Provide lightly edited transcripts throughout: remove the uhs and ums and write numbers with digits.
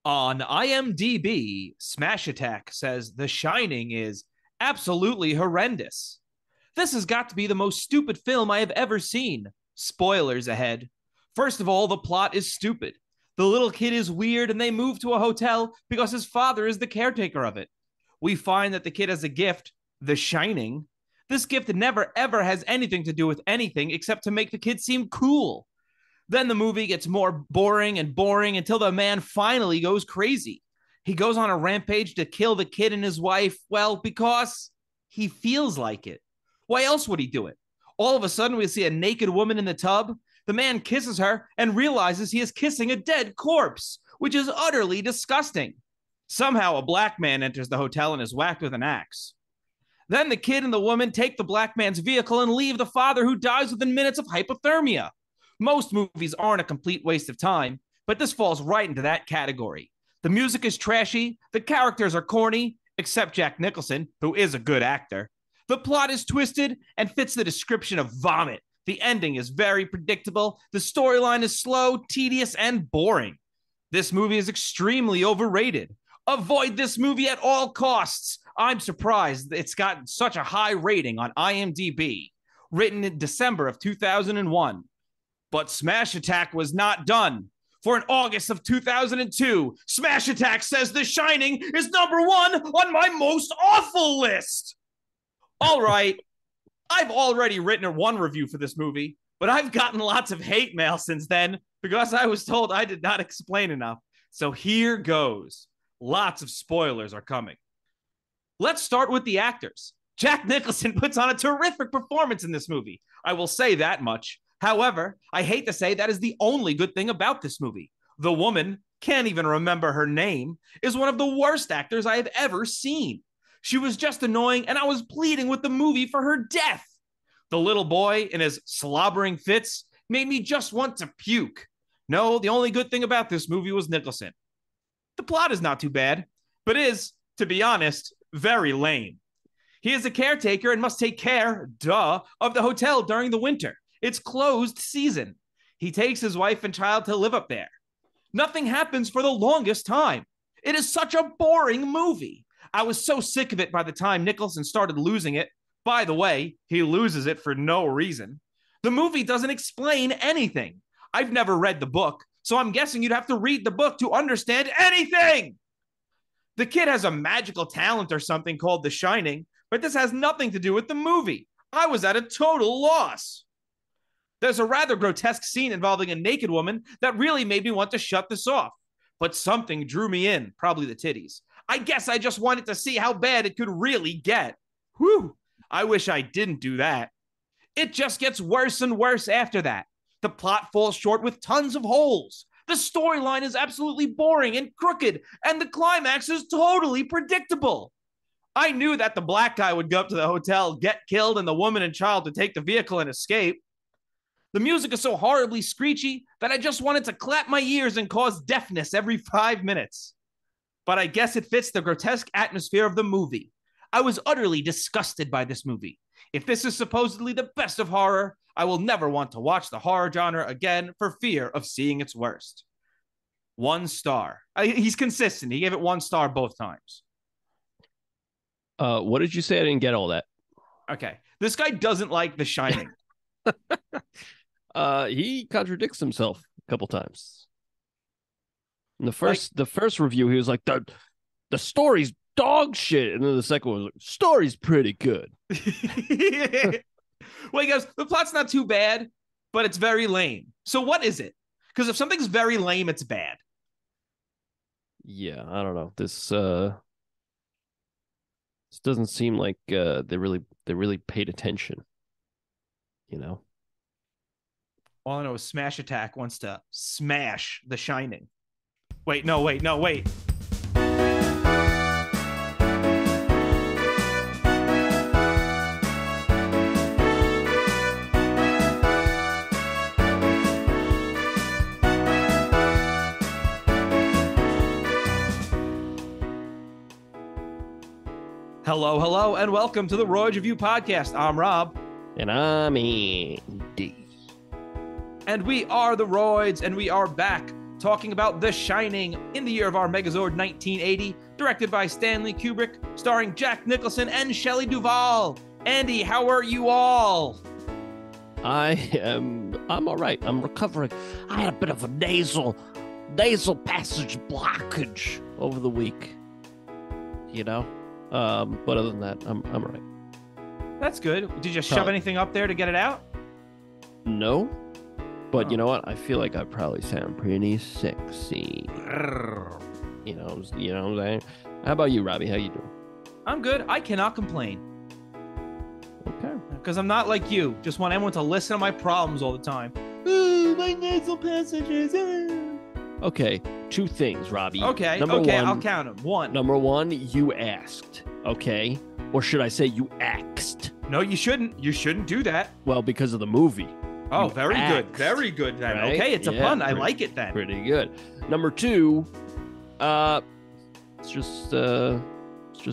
On IMDb, Smash Attack says The Shining is absolutely horrendous. This has got to be the most stupid film I have ever seen. Spoilers ahead. First of all, the plot is stupid. The little kid is weird and they move to a hotel because his father is the caretaker of it. We find that the kid has a gift, The Shining. This gift never ever has anything to do with anything except to make the kid seem cool. Then the movie gets more boring and boring until the man finally goes crazy. He goes on a rampage to kill the kid and his wife, well, because he feels like it. Why else would he do it? All of a sudden, we see a naked woman in the tub. The man kisses her and realizes he is kissing a dead corpse, which is utterly disgusting. Somehow, a black man enters the hotel and is whacked with an axe. Then the kid and the woman take the black man's vehicle and leave the father, who dies within minutes of hypothermia. Most movies aren't a complete waste of time, but this falls right into that category. The music is trashy, the characters are corny, except Jack Nicholson, who is a good actor. The plot is twisted and fits the description of vomit. The ending is very predictable, the storyline is slow, tedious, and boring. This movie is extremely overrated. Avoid this movie at all costs. I'm surprised it's gotten such a high rating on IMDb. Written in December of 2001. But Smash Attack was not done. For in August of 2002, Smash Attack says The Shining is number one on my most awful list. All right, I've already written one review for this movie, but I've gotten lots of hate mail since then because I was told I did not explain enough. So here goes. Lots of spoilers are coming. Let's start with the actors. Jack Nicholson puts on a terrific performance in this movie. I will say that much. However, I hate to say that is the only good thing about this movie. The woman, can't even remember her name, is one of the worst actors I have ever seen. She was just annoying, and I was pleading with the movie for her death. The little boy, in his slobbering fits, made me just want to puke. No, the only good thing about this movie was Nicholson. The plot is not too bad, but is, to be honest, very lame. He is a caretaker and must take care, of the hotel during the winter. It's closed season. He takes his wife and child to live up there. Nothing happens for the longest time. It is such a boring movie. I was so sick of it by the time Nicholson started losing it. By the way, he loses it for no reason. The movie doesn't explain anything. I've never read the book, so I'm guessing you'd have to read the book to understand anything. The kid has a magical talent or something called The Shining, but this has nothing to do with the movie. I was at a total loss. There's a rather grotesque scene involving a naked woman that really made me want to shut this off. But something drew me in, probably the titties. I guess I just wanted to see how bad it could really get. Whew, I wish I didn't do that. It just gets worse and worse after that. The plot falls short with tons of holes. The storyline is absolutely boring and crooked, and the climax is totally predictable. I knew that the black guy would go up to the hotel, get killed, and the woman and child would take the vehicle and escape. The music is so horribly screechy that I just wanted to clap my ears and cause deafness every 5 minutes. But I guess it fits the grotesque atmosphere of the movie. I was utterly disgusted by this movie. If this is supposedly the best of horror, I will never want to watch the horror genre again for fear of seeing its worst. 1 star. He's consistent. He gave it 1 star both times. What did you say? I didn't get all that. Okay. This guy doesn't like The Shining. He contradicts himself a couple times. In the first review, he was like, the story's dog shit. And then the second one was like, story's pretty good. Well, he goes, the plot's not too bad, but it's very lame. So what is it? Because if something's very lame, it's bad. Yeah, I don't know. This doesn't seem like they really paid attention. You know? All I know is Smash Attack wants to smash The Shining. Wait. Hello, and welcome to the Royds Review Podcast. I'm Rob. And I'm Andy. And we are the Royds, and we are back talking about The Shining in the year of our Megazord 1980, directed by Stanley Kubrick, starring Jack Nicholson and Shelley Duvall. Andy, how are you all? I'm all right. I'm recovering. I had a bit of a nasal passage blockage over the week. You know? But other than that, I'm all right. That's good. Did you shove anything up there to get it out? No. But you know what? I feel like I probably sound pretty sexy. You know what I'm saying? How about you, Robbie? How you doing? I'm good. I cannot complain. Okay. Because I'm not like you. Just want everyone to listen to my problems all the time. Ooh, my nasal passages. Okay. 2 things, Robbie. Okay. Number one, I'll count them. 1. Number 1, you asked. Okay. Or should I say you axed? No, you shouldn't. You shouldn't do that. Well, because of the movie. Oh, very good. Very good then. Right? Okay, it's a pun. I like it then. Pretty good. Number 2, it's just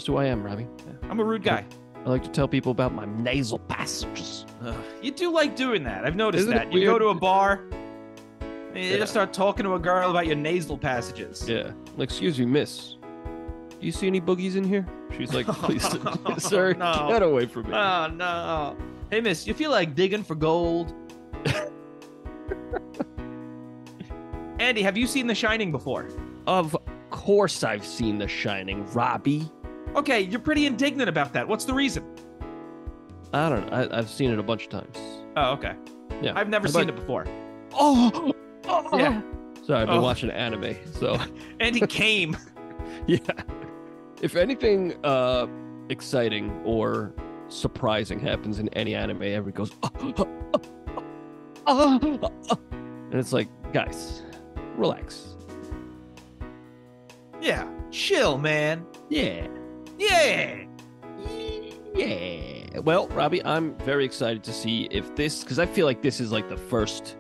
who I am, Robbie. I'm a rude guy. I like to tell people about my nasal passages. You do like doing that. I've noticed Isn't that. it You go weird? to a bar, and you just start talking to a girl about your nasal passages. Yeah. Like, excuse me, miss. Do you see any boogies in here? She's like, please, sir, No. get away from me. Oh, no. Hey, miss, you feel like digging for gold? Andy, have you seen The Shining before? Of course I've seen The Shining, Robbie. Okay, you're pretty indignant about that. What's the reason? I don't know. I've seen it a bunch of times. Oh, okay. Yeah. I've never seen it before. Oh! Yeah. Sorry, I've been watching anime, so. Andy came. Yeah. If anything exciting or surprising happens in any anime, everybody goes, and it's like, guys, relax. Yeah. Chill, man. Yeah. Yeah. Yeah. Well, Robbie, I'm very excited to see if this, because I feel like this is like the first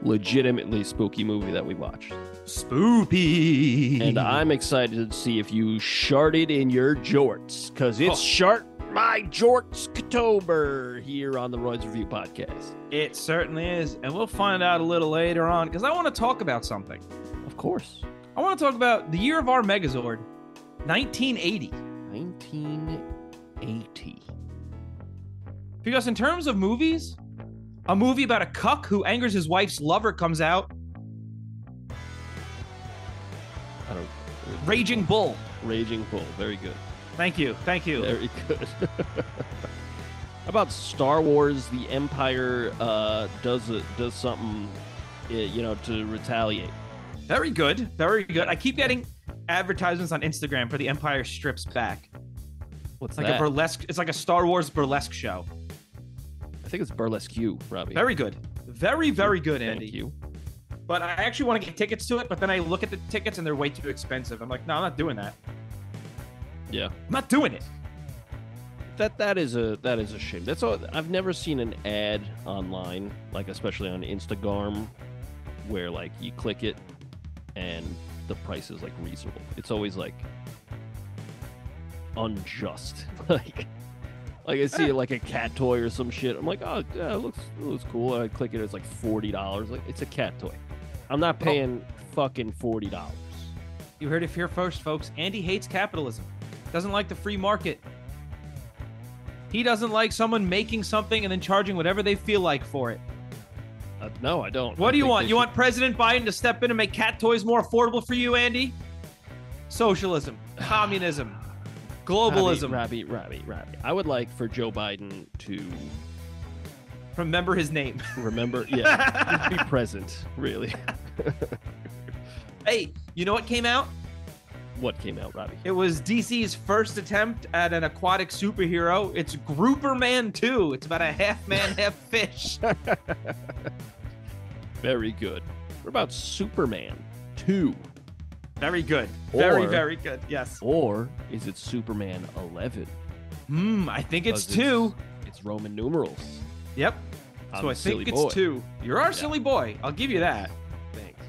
legitimately spooky movie that we watched. Spoopy. And I'm excited to see if you sharted in your jorts, because it's Shart My Jorts October here on the Royds Review Podcast. It certainly is. And we'll find out a little later on, because I want to talk about something. Of course. I want to talk about the year of our Megazord, 1980. 1980. Because in terms of movies, a movie about a cuck who angers his wife's lover comes out. I don't. Raging Bull. Raging Bull. Very good. Thank you. Thank you. Very good. How about Star Wars? The Empire does something, to retaliate. Very good. Very good. I keep getting advertisements on Instagram for the Empire Strips Back. What's like that? a burlesque. It's like a Star Wars burlesque show. I think it's Burlesque You, Robbie. Very good. Very, very good, Andy. Thank you. But I actually want to get tickets to it, but then I look at the tickets and they're way too expensive. I'm like, no, I'm not doing that. Yeah. I'm not doing it. That is a shame. That's all. I've never seen an ad online, like especially on Instagram, where like you click it and the price is like reasonable. It's always like unjust. like I see like a cat toy or some shit. I'm like, oh yeah, it looks cool. And I click it, it's like $40. Like, it's a cat toy. I'm not paying fucking $40. You heard it here first, folks. Andy hates capitalism. Doesn't like the free market. He doesn't like someone making something and then charging whatever they feel like for it. No, I don't. What do you want? You want President Biden to step in and make cat toys more affordable for you, Andy? Socialism, communism, globalism. Robbie. I would like for Joe Biden to remember his name. Remember, yeah. Just be present, really. Hey, you know what came out? What came out, Robbie? It was DC's first attempt at an aquatic superhero. It's Grouper Man 2. It's about a half man, half fish. Very good. What about Superman 2? Very good. Very good. Yes. Or is it Superman 11? I think it's 2. It's Roman numerals. Yep. So I think it's 2. You're our silly boy. I'll give you that. Thanks.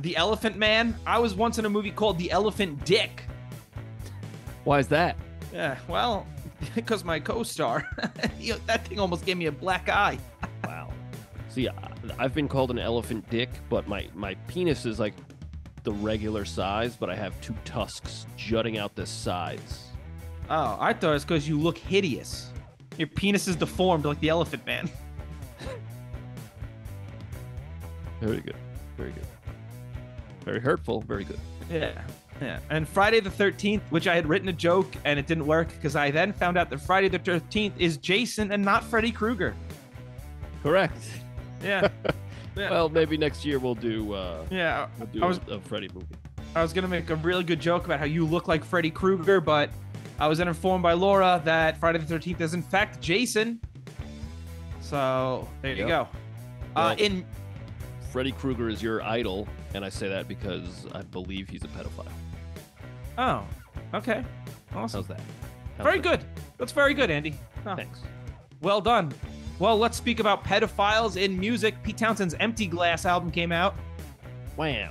The Elephant Man. I was once in a movie called The Elephant Dick. Why is that? Yeah, well, because my co-star, that thing almost gave me a black eye. Wow. See, I've been called an elephant dick, but my penis is like the regular size, but I have 2 tusks jutting out the sides. Oh, I thought it's because you look hideous. Your penis is deformed like the Elephant Man. Very good. Very good. Very hurtful. Very good. Yeah. And Friday the 13th, which I had written a joke and it didn't work because I then found out that Friday the 13th is Jason and not Freddy Krueger. Correct. Yeah. Yeah. Well, maybe next year we'll do. We'll do a Freddy movie. I was gonna make a really good joke about how you look like Freddy Krueger, but I was then informed by Laura that Friday the 13th is in fact Jason. So there you go. Well, Freddy Krueger is your idol, and I say that because I believe he's a pedophile. Oh, okay. Awesome. How's that? Very good. That's very good, Andy. Oh. Thanks. Well done. Well, let's speak about pedophiles in music. Pete Townshend's Empty Glass album came out. Wow.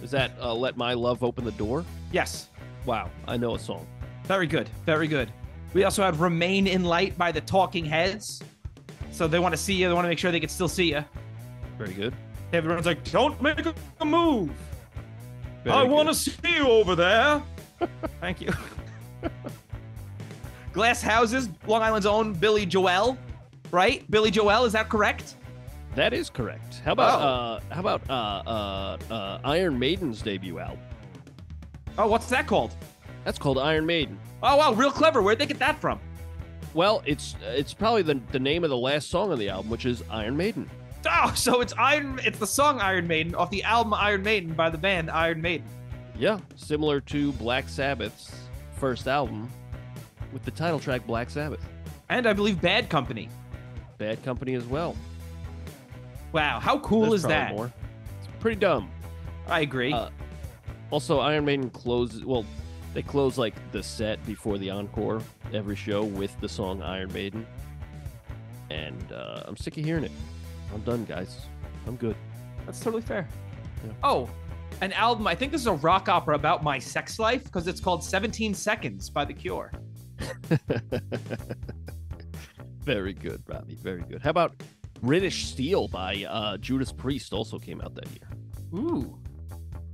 Is that Let My Love Open the Door? Yes. Wow. I know a song. Very good. Very good. We also have Remain in Light by the Talking Heads. So they want to see you. They want to make sure they can still see you. Very good. Everyone's like, don't make a move. I want to see you over there. Thank you. Glass Houses, Long Island's own Billy Joel. Right? Billy Joel, is that correct? That is correct. How about Iron Maiden's debut album? Oh, what's that called? That's called Iron Maiden. Oh, wow, real clever. Where'd they get that from? Well, it's probably the name of the last song on the album, which is Iron Maiden. Oh, so it's the song Iron Maiden off the album Iron Maiden by the band Iron Maiden. Yeah, similar to Black Sabbath's first album with the title track Black Sabbath. And I believe Bad Company. Bad Company as well. Wow, how cool is that? More. It's pretty dumb. I agree. Also, Iron Maiden they close like the set before the encore every show with the song Iron Maiden. And I'm sick of hearing it. I'm done, guys. I'm good. That's totally fair. Yeah. Oh, an album. I think this is a rock opera about my sex life because it's called 17 Seconds by The Cure. Very good, Robbie. Very good. How about British Steel by Judas Priest also came out that year. Ooh.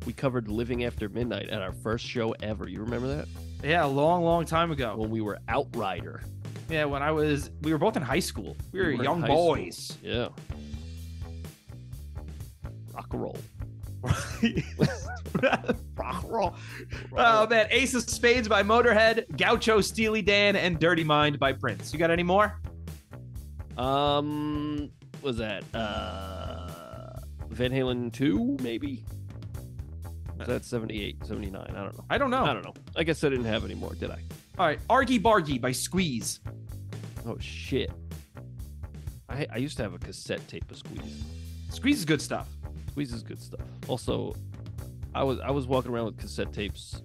We covered Living After Midnight at our first show ever. You remember that? Yeah, a long time ago. When we were Outrider. Yeah, we were both in high school. We were young boys. School. Yeah. Rock and roll. Rock and roll. Oh, man. Ace of Spades by Motorhead, Gaucho, Steely Dan, and Dirty Mind by Prince. You got any more? Was that Van Halen 2, maybe? Was that 78, 79? I don't know. I guess I didn't have any more, did I? All right. Argy Bargy by Squeeze. Oh, shit. I used to have a cassette tape of Squeeze. Squeeze is good stuff. Squeeze is good stuff. Also, I was walking around with cassette tapes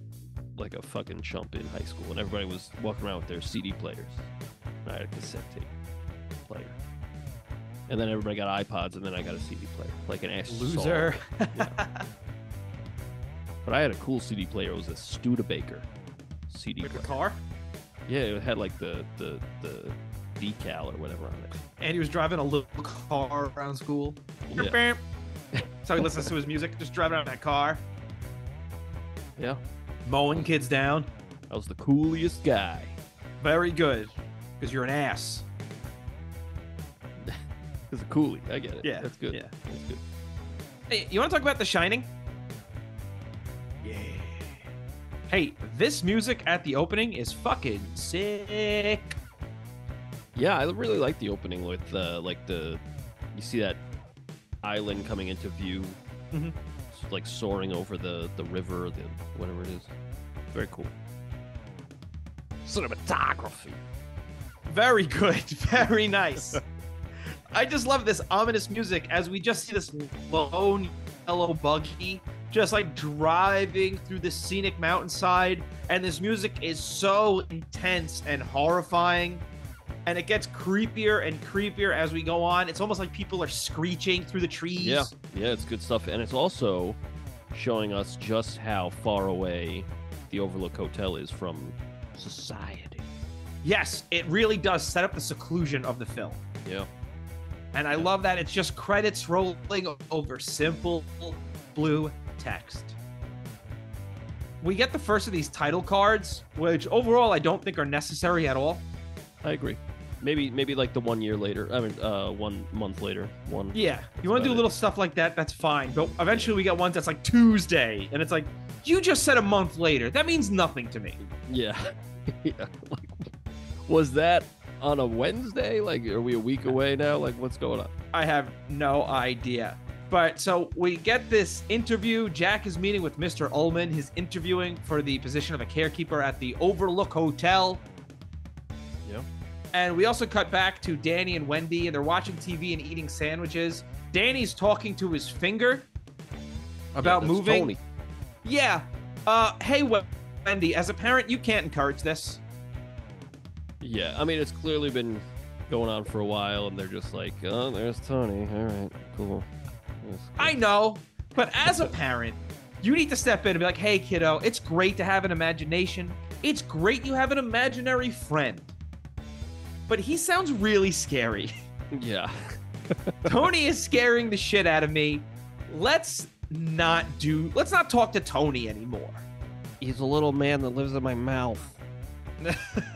like a fucking chump in high school, and everybody was walking around with their CD players. I had a cassette tape player. And then everybody got iPods, and then I got a CD player. Like an ass loser. Yeah. But I had a cool CD player. It was a Studebaker CD player. Like a car? Yeah, it had like the decal or whatever on it. And he was driving a little car around school. Yeah. So he listens to his music, just driving around that car. Yeah. Mowing kids down. I was the coolest guy. Very good. Because you're an ass. It's a coolie. I get it. Yeah. That's good. Yeah. That's good. Hey, you want to talk about The Shining? Yeah. Hey, this music at the opening is fucking sick. Yeah, I really like the opening with you see that island coming into view, like soaring over the river, or whatever it is. Very cool. Cinematography. Very good. Very nice. I just love this ominous music as we just see this lone yellow buggy just like driving through the scenic mountainside, and this music is so intense and horrifying, and it gets creepier and creepier as we go on. It's almost like people are screeching through the trees. Yeah, it's good stuff, and it's also showing us just how far away the Overlook Hotel is from society. Yes, it really does set up the seclusion of the film. Yeah. And I love that it's just credits rolling over simple blue text. We get the first of these title cards, which overall I don't think are necessary at all. I agree. Maybe like the 1 year later. I mean, 1 month later. Yeah, you want to do little stuff like that, that's fine. But eventually we get ones that's like Tuesday, and it's like, you just said a month later. That means nothing to me. Yeah. Yeah. Like, was that on a Wednesday? Like, are we a week away now? Like, what's going on? I have no idea. But so we get this interview. Jack is meeting with Mr. Ullman. He's interviewing for the position of a caretaker at the Overlook Hotel. Yeah. And we also cut back to Danny and Wendy, and they're watching TV and eating sandwiches. Danny's talking to his finger about moving. Tony. Yeah. Hey, Wendy, as a parent, you can't encourage this. Yeah, I mean, it's clearly been going on for a while, and they're just like, oh, there's Tony. All right, cool. I know, but as a parent, you need to step in and be like, hey, kiddo, it's great to have an imagination. It's great you have an imaginary friend. But he sounds really scary. Yeah. Tony is scaring the shit out of me. Let's not talk to Tony anymore. He's a little man that lives in my mouth.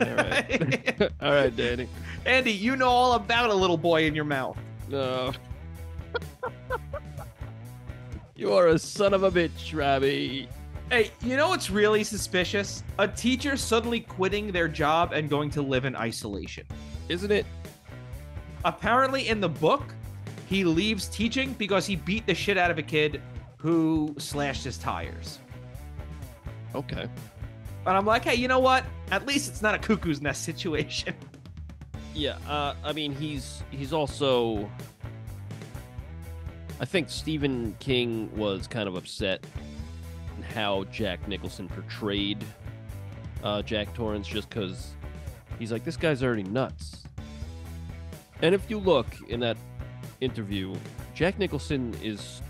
All right. All right, Danny. Andy, you know all about a little boy in your mouth. No. You are a son of a bitch, Robbie. Hey, you know what's really suspicious? A teacher suddenly quitting their job and going to live in isolation. Isn't it? Apparently in the book, he leaves teaching because he beat the shit out of a kid who slashed his tires. Okay. And I'm like, hey, you know what? At least it's not a cuckoo's nest situation. Yeah, I mean, he's also... I think Stephen King was kind of upset how Jack Nicholson portrayed Jack Torrance, just because he's like, this guy's already nuts. And if you look in that interview, Jack Nicholson he's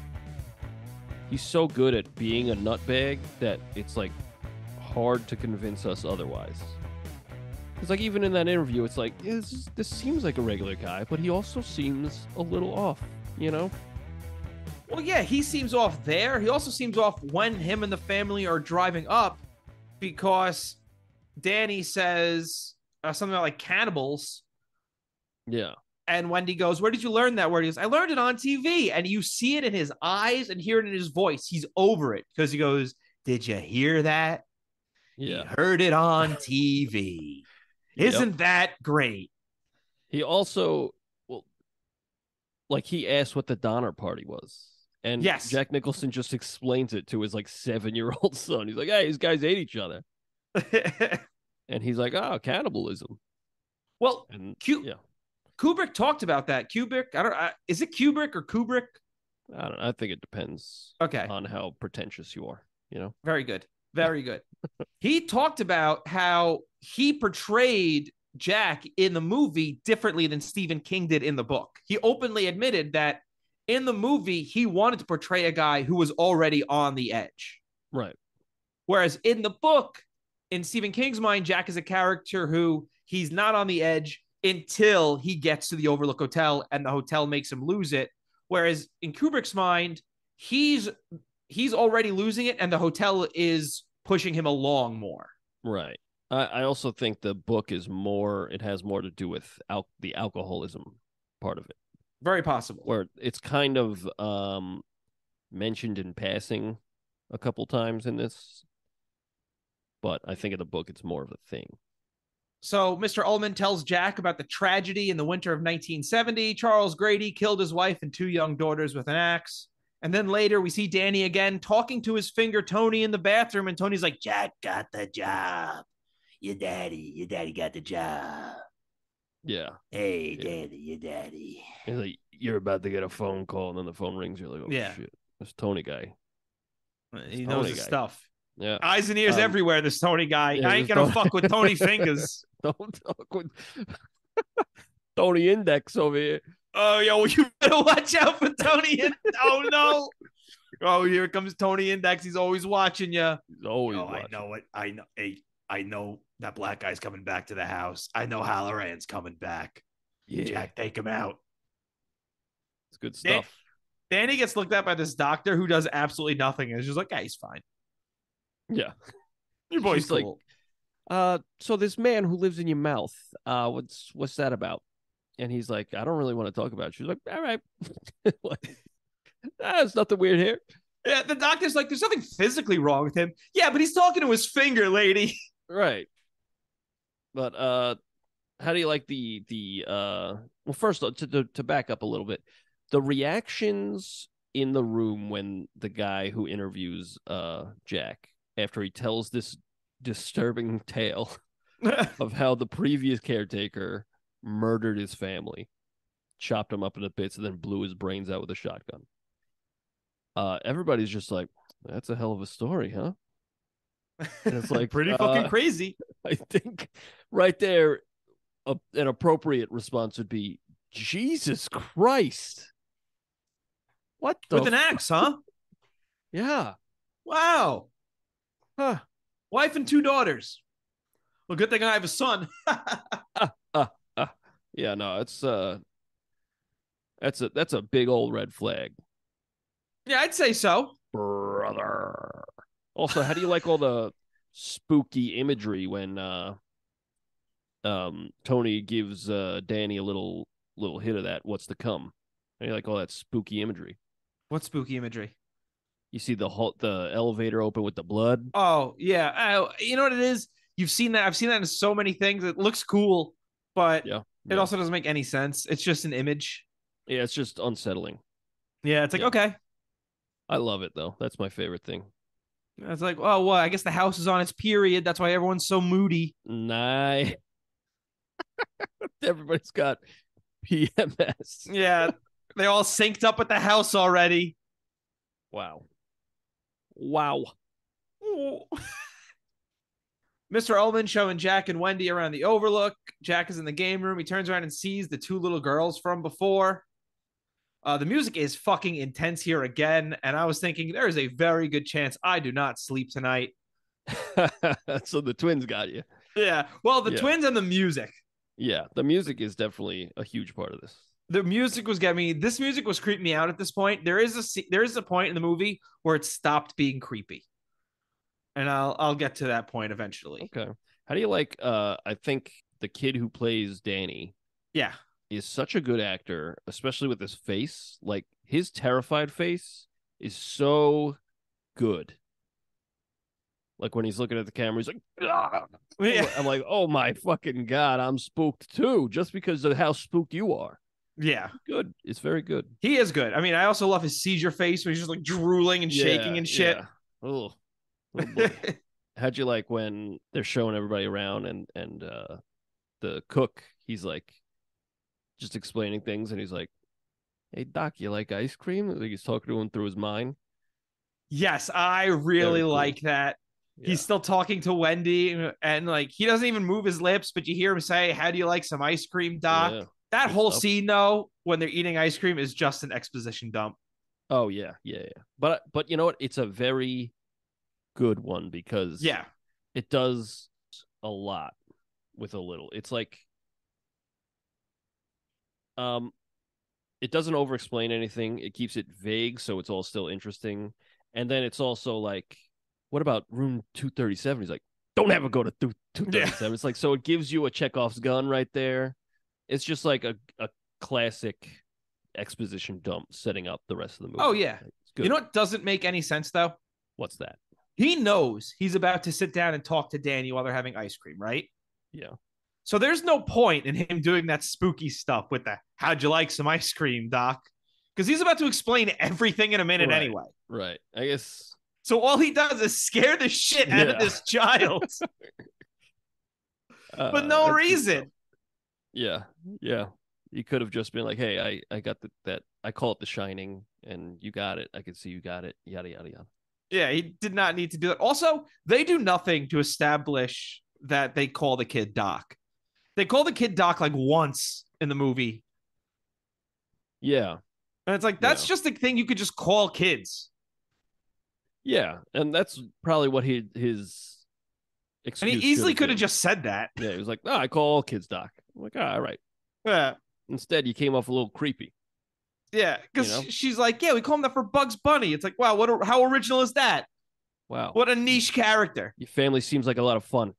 so good at being a nutbag that it's like hard to convince us otherwise. It's like, even in that interview, it's like, yeah, this seems like a regular guy, but he also seems a little off, you know? Well, yeah, he seems off there. He also seems off when him and the family are driving up, because Danny says something about like cannibals. Yeah. And Wendy goes, where did you learn that word? He goes, I learned it on TV. And you see it in his eyes and hear it in his voice. He's over it because he goes, did you hear that? Yeah. He heard it on TV. Isn't that great? He also, he asked what the Donner Party was. And yes, Jack Nicholson just explains it to his 7-year-old son. He's like, hey, these guys ate each other. And he's like, oh, cannibalism. Well, and, Kubrick talked about that. Is it Kubrick or Kubrick? I don't know. I think it depends on how pretentious you are, you know? Very good. Very good. He talked about how he portrayed Jack in the movie differently than Stephen King did in the book. He openly admitted that in the movie, he wanted to portray a guy who was already on the edge. Right. Whereas in the book, in Stephen King's mind, Jack is a character who he's not on the edge until he gets to the Overlook Hotel and the hotel makes him lose it. Whereas in Kubrick's mind, he's already losing it and the hotel is pushing him along more. Right. I also think the book has more to do with the alcoholism part of it. Very possible. Where it's kind of mentioned in passing a couple times in this. But I think in the book, it's more of a thing. So Mr. Ullman tells Jack about the tragedy in the winter of 1970. Charles Grady killed his wife and 2 young daughters with an axe. And then later we see Danny again talking to his finger Tony in the bathroom. And Tony's like, Jack got the job. Your daddy got the job. Yeah. Hey, Daddy, your daddy. He's like, you're about to get a phone call, and then the phone rings. You're like, oh, shit. This Tony guy. He knows his stuff. Yeah. Eyes and ears everywhere, this Tony guy. Yeah, I ain't going to fuck with Tony Fingers. Don't talk with Tony Index over here. Oh, yo, you better watch out for Tony Index. Oh, no. Oh, here comes Tony Index. He's always watching you. He's always watching. I know it. I know. Hey, I know that black guy's coming back to the house. I know Halloran's coming back. Yeah. Jack, take him out. It's good Dan- stuff. Danny gets looked at by this doctor who does absolutely nothing. And is just like, yeah, he's fine. Yeah. Your boy's She's like, cool. so this man who lives in your mouth, what's that about? And he's like, I don't really want to talk about it. She's like, all right. Like, there's nothing weird here. Yeah, the doctor's like, there's nothing physically wrong with him. Yeah, but he's talking to his finger, lady. Right. But how do you like the well, first to back up a little bit, the reactions in the room when the guy who interviews Jack, after he tells this disturbing tale of how the previous caretaker murdered his family, chopped him up into bits, and then blew his brains out with a shotgun. Everybody's just like, that's a hell of a story, huh? And it's like pretty fucking crazy. I think right there, an appropriate response would be, Jesus Christ. What the With an axe, huh? Yeah. Wow. Huh. Wife and 2 daughters. Well, good thing I have a son. Yeah, no, that's a big old red flag. Yeah, I'd say so. Brother. Also, how do you like all the spooky imagery when Tony gives Danny a little hit of that what's to come? How do you like all that spooky imagery? What spooky imagery? You see the elevator open with the blood. Oh, yeah. You know what it is? You've seen that. I've seen that in so many things. It looks cool, but it also doesn't make any sense. It's just an image. Yeah, it's just unsettling. Yeah, it's like, okay. I love it, though. That's my favorite thing. It's like, oh, well, I guess the house is on its period. That's why everyone's so moody. Nice. Everybody's got PMS. Yeah, they all synced up with the house already. Wow. Mr. Ullman showing Jack and Wendy around the Overlook. Jack is in the game room. He turns around and sees the 2 little girls from before. The music is fucking intense here again, and I was thinking there is a very good chance I do not sleep tonight. So the twins got you. Yeah, well, the twins and the music. Yeah, the music is definitely a huge part of this. The music was getting me. This music was creeping me out at this point. There is a point in the movie where it stopped being creepy, and I'll get to that point eventually. Okay. How do you like? I think the kid who plays Danny. Yeah. Is such a good actor, especially with his face. Like, his terrified face is so good. Like, when he's looking at the camera, he's like, yeah. I'm like, oh my fucking God, I'm spooked too, just because of how spooked you are. Yeah. Good. It's very good. He is good. I mean, I also love his seizure face where he's just like drooling and shaking and shit. Yeah. Oh boy. How'd you like when they're showing everybody around and the cook, he's like, just explaining things, and he's like, hey, Doc, you like ice cream? Like, he's talking to him through his mind. Yes, I really like that. Yeah. He's still talking to Wendy, and like, he doesn't even move his lips, but you hear him say, how do you like some ice cream, Doc? Yeah. That whole scene, though, when they're eating ice cream, is just an exposition dump. Oh, yeah. But you know what? It's a very good one because it does a lot with a little. It's like, it doesn't over-explain anything. It keeps it vague, so it's all still interesting. And then it's also like, what about room 237? He's like, don't ever go to 237. It's like, so it gives you a Chekhov's gun right there. It's just like a classic exposition dump setting up the rest of the movie. Oh, yeah. You know what doesn't make any sense, though? What's that? He knows he's about to sit down and talk to Danny while they're having ice cream, right? Yeah. So there's no point in him doing that spooky stuff with the, how'd you like some ice cream, Doc? Because he's about to explain everything in a minute anyway. Right. I guess. So all he does is scare the shit out of this child. For no reason. Yeah. You could have just been like, hey, I got that. I call it The Shining, and you got it. I can see you got it. Yada, yada, yada. Yeah, he did not need to do that. Also, they do nothing to establish that they call the kid Doc. They call the kid Doc like once in the movie. Yeah. And it's like, that's just a thing you could just call kids. Yeah. And that's probably what his excuse. And he easily could have just said that. Yeah. He was like, no, I call all kids Doc. I'm like, all right. Yeah. Instead, you came off a little creepy. Yeah, You because know? she's like, yeah, we call him that for Bugs Bunny. It's like, wow, how original is that? Wow. What a niche character. Your family seems like a lot of fun.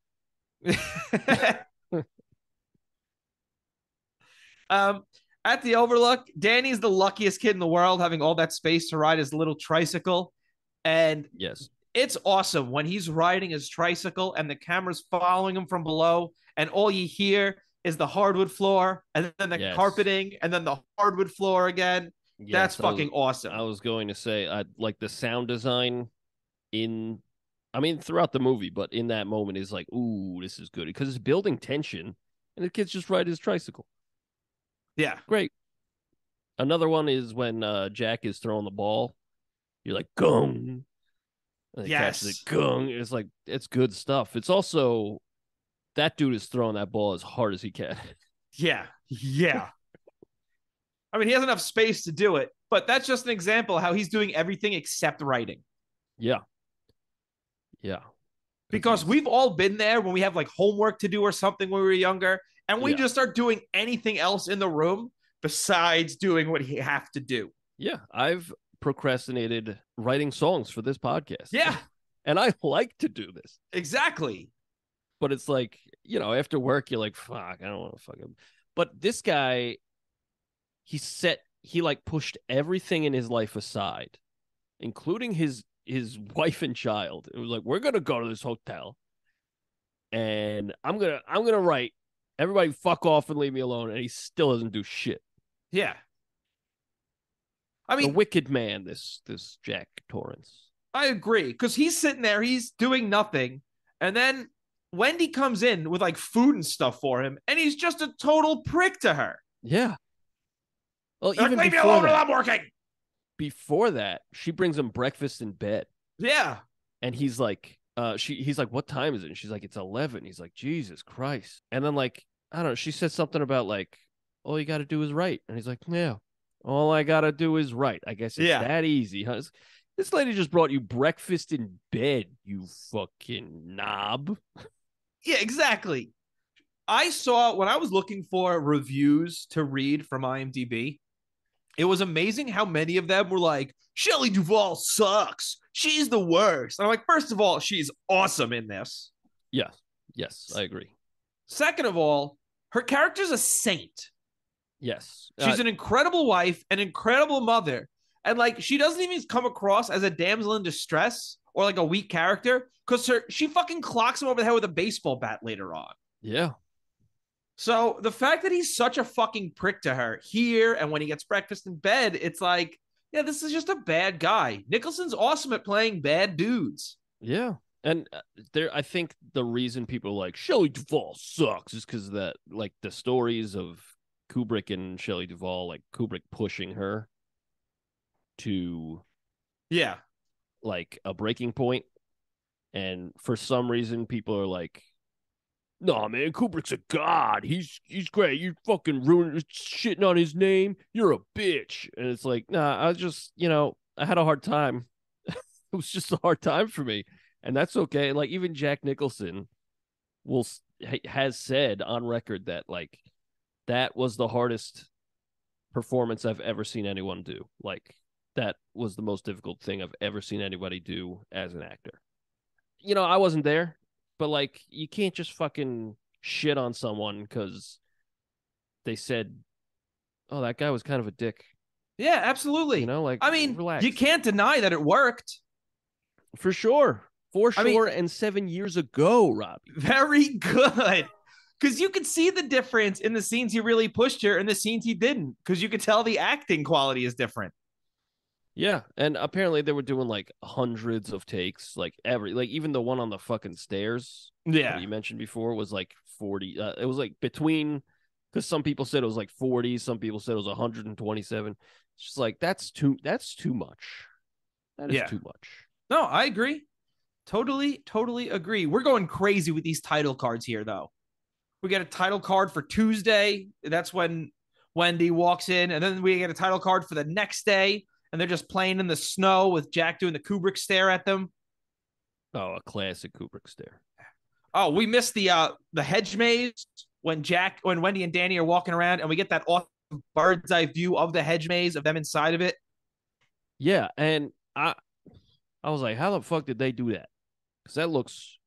um, at the Overlook, Danny's the luckiest kid in the world, having all that space to ride his little tricycle. And Yes. it's awesome when he's riding his tricycle and the camera's following him from below, and all you hear is the hardwood floor, and then the Yes. carpeting, and then the hardwood floor again. That's Yes. fucking I awesome. was going to say, I like the sound design in, I mean, throughout the movie, but in that moment is like, ooh, this is good because it's building tension, and the kid's just riding his tricycle. Yeah. Great. Another one is when Jack is throwing the ball. You're like, gong, and he catches it, Yes. gong. It's like, it's good stuff. It's also that dude is throwing that ball as hard as he can. Yeah. Yeah. I mean, he has enough space to do it, but that's just an example of how he's doing everything except writing. Yeah. Yeah. Because we've all been there when we have like homework to do or something when we were younger, and we Yeah. just start doing anything else in the room besides doing what he have to do. Yeah. I've procrastinated writing songs for this podcast. Yeah, And I like to do this. exactly. But it's like, after work, you're like, fuck, I don't want to fuck him. But this guy, he like pushed everything in his life aside, including his wife and child. It was like, we're gonna go to this hotel and I'm gonna write. Everybody fuck off and leave me alone. And he still doesn't do shit. Yeah. I The mean, wicked man, this Jack Torrance. I agree because he's sitting there, he's doing nothing, and then Wendy comes in with like food and stuff for him, and he's just a total prick to her. Yeah. Well, Like, even leave me alone while I'm working. before that, she brings him breakfast in bed. Yeah. And he's like, he's like, what time is it? And she's like, it's 11. He's like, Jesus Christ. And then like, I don't know, she said something about like, all you got to do is write. And he's like, yeah, all I got to do is write. I guess it's that easy, huh? This lady just brought you breakfast in bed, you fucking knob. Yeah, exactly. I saw when I was looking for reviews to read from IMDb, it was amazing how many of them were like, Shelley Duvall sucks. She's the worst. And I'm like, first of all, she's awesome in this. Yeah. Yes, I agree. Second of all, her character's a saint. Yes. She's an incredible wife, an incredible mother. And like, she doesn't even come across as a damsel in distress or like a weak character because she fucking clocks him over the head with a baseball bat later on. Yeah. So the fact that he's such a fucking prick to her here and when he gets breakfast in bed, it's like, yeah, this is just a bad guy. Nicholson's awesome at playing bad dudes. Yeah. And I think the reason people are like Shelley Duvall sucks is because that, like, the stories of Kubrick and Shelley Duvall, like Kubrick pushing her to, like, a breaking point, and for some reason people are like, "No, man, Kubrick's a god. He's great. You fucking shitting on his name. You're a bitch." And it's like, nah, I was just, I had a hard time. It was just a hard time for me. And that's okay. Like, even Jack Nicholson has said on record that, like, that was the hardest performance I've ever seen anyone do. Like, that was the most difficult thing I've ever seen anybody do as an actor. I wasn't there, but like, you can't just fucking shit on someone because they said, "Oh, that guy was kind of a dick." Yeah, absolutely. Like, I mean, relax. you can't deny that it worked. For sure. And 7 years ago, Robbie. Very good. Because you could see the difference in the scenes he really pushed her and the scenes he didn't. Because you could tell the acting quality is different. Yeah, and apparently they were doing like hundreds of takes, like even the one on the fucking stairs. Yeah, that you mentioned before was like 40. It was like between, because some people said it was like 40, some people said it was 127. It's just like that's too much. That is too much. No, I agree. Totally agree. We're going crazy with these title cards here, though. We get a title card for Tuesday. That's when Wendy walks in, and then we get a title card for the next day. And they're just playing in the snow with Jack doing the Kubrick stare at them. Oh, a classic Kubrick stare. Oh, we missed the hedge maze when Wendy and Danny are walking around, and we get that bird's eye view of the hedge maze of them inside of it. Yeah, and I was like, how the fuck did they do that? Because that looks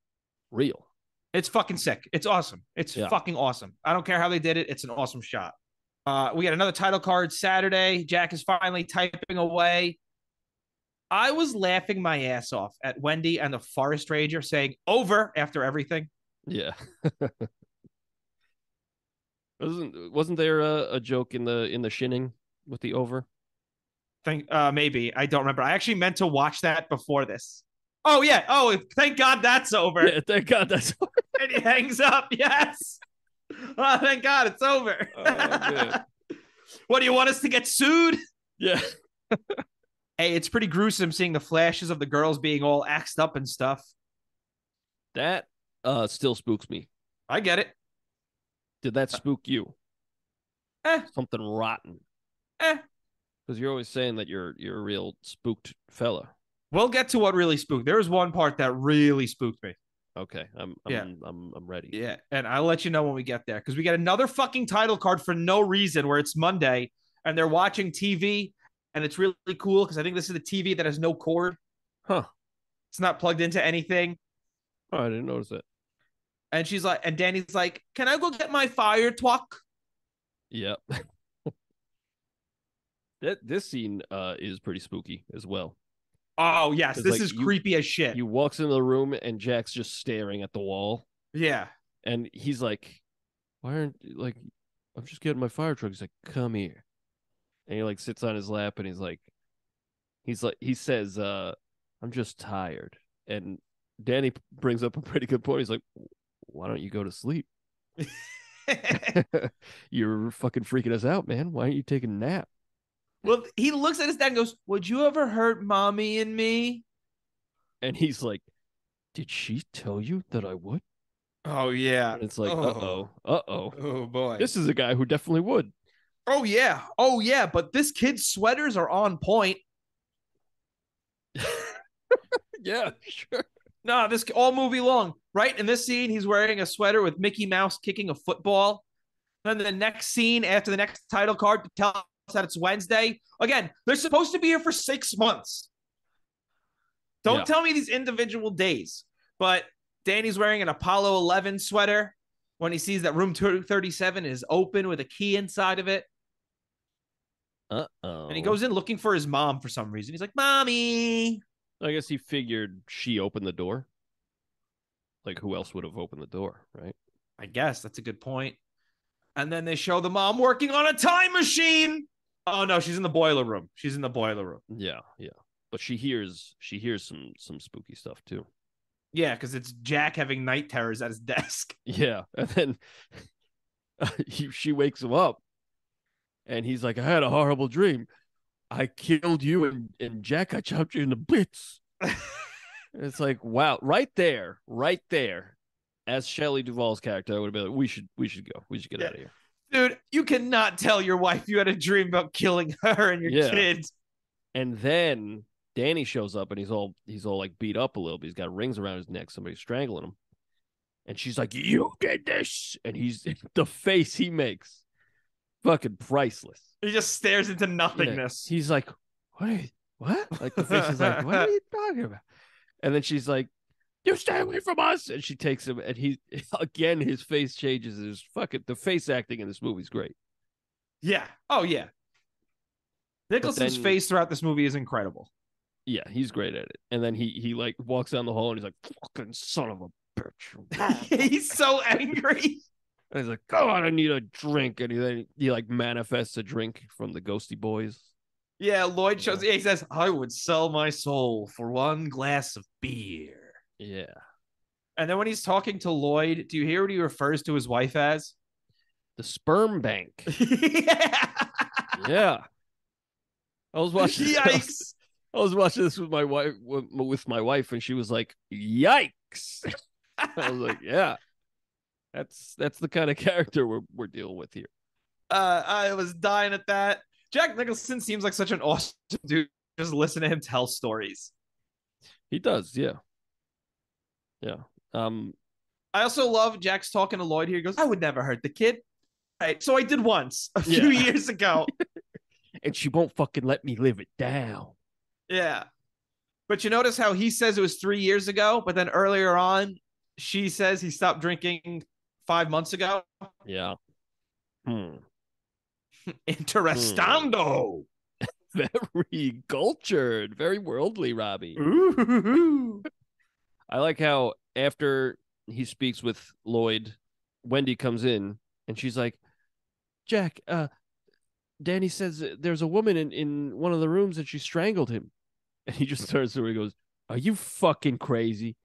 real. It's fucking sick. It's awesome. It's fucking awesome. I don't care how they did it. It's an awesome shot. We got another title card Saturday. Jack is finally typing away. I was laughing my ass off at Wendy and the Forest Ranger saying over after everything. Yeah. Wasn't there a joke in the shinning with the over? Maybe. I don't remember. I actually meant to watch that before this. Oh, yeah. Oh, thank God that's over. Yeah, thank God that's over. And he hangs up. Yes. Oh, thank God it's over. Oh, what, do you want us to get sued? Yeah. Hey, it's pretty gruesome seeing the flashes of the girls being all axed up and stuff. That still spooks me. I get it. Did that spook you? Something rotten. Because you're always saying that you're a real spooked fella. We'll get to what really spooked. There was one part that really spooked me. Okay, I'm ready. Yeah, and I'll let you know when we get there because we get another fucking title card for no reason where it's Monday and they're watching TV and it's really cool because I think this is the TV that has no cord. Huh. It's not plugged into anything. Oh, I didn't notice that. And she's like, and Danny's like, "Can I go get my fire truck?" Yep. This scene is pretty spooky as well. Oh, yes. This is creepy as shit. He walks into the room and Jack's just staring at the wall. Yeah. And he's like, why aren't, like, I'm just getting my fire truck. He's like, come here. And he, like, sits on his lap and he says, I'm just tired. And Danny brings up a pretty good point. He's like, why don't you go to sleep? You're fucking freaking us out, man. Why aren't you taking a nap? Well, he looks at his dad and goes, would you ever hurt mommy and me? And he's like, did she tell you that I would? Oh, yeah. And it's like, uh-oh. Oh, boy. This is a guy who definitely would. Oh, yeah. Oh, yeah. But this kid's sweaters are on point. Yeah, sure. No, this all movie long. Right? In this scene, he's wearing a sweater with Mickey Mouse kicking a football. Then the next scene after the next title card to tell that it's Wednesday. Again, they're supposed to be here for 6 months. Don't tell me these individual days. But Danny's wearing an Apollo 11 sweater when he sees that room 237 is open with a key inside of it. Uh-oh. And he goes in looking for his mom for some reason. He's like, Mommy. I guess he figured she opened the door. Like, who else would have opened the door, right? I guess that's a good point. And then they show the mom working on a time machine. Oh, no, she's in the boiler room. She's in the boiler room. Yeah, yeah. But she hears some spooky stuff, too. Yeah, because it's Jack having night terrors at his desk. Yeah, and then she wakes him up, and he's like, I had a horrible dream. I killed you, and Jack, I chopped you into bits. It's like, wow, right there, as Shelley Duvall's character, I would have been like, we should go. We should get out of here. Dude, you cannot tell your wife you had a dream about killing her and your kids. And then Danny shows up and he's all like beat up a little bit. He's got rings around his neck. Somebody's strangling him. And she's like, you did this. And he's the face he makes. Fucking priceless. He just stares into nothingness. Yeah. He's like, what? Like the face is like, what are you talking about? And then she's like, you stay away from us. And she takes him, and he again, his face changes. His the face acting in this movie is great. Yeah. Oh, yeah. Nicholson's face throughout this movie is incredible. Yeah, he's great at it. And then he like walks down the hall and he's like, fucking son of a bitch. He's so angry. And he's like, God, I need a drink. And he like manifests a drink from the Ghosty Boys. Yeah, Lloyd shows. Yeah, he says, I would sell my soul for one glass of beer. Yeah. And then when he's talking to Lloyd, do you hear what he refers to his wife as? The sperm bank. Yeah. Yeah. I was watching. Yikes. I was watching this with my wife, and she was like, "Yikes!" I was like, "Yeah, that's the kind of character we're dealing with here." I was dying at that. Jack Nicholson seems like such an awesome dude. Just listen to him tell stories. He does, yeah. Yeah. I also love Jack's talking to Lloyd here. He goes, I would never hurt the kid. right. So I did once a few years ago. And she won't fucking let me live it down. Yeah. But you notice how he says it was 3 years ago, but then earlier on, she says he stopped drinking 5 months ago. Yeah. Interestando. Very cultured, very worldly, Robbie. Ooh. I like how after he speaks with Lloyd, Wendy comes in and she's like, Jack, Danny says there's a woman in one of the rooms and she strangled him. And he just turns to her and goes, are you fucking crazy?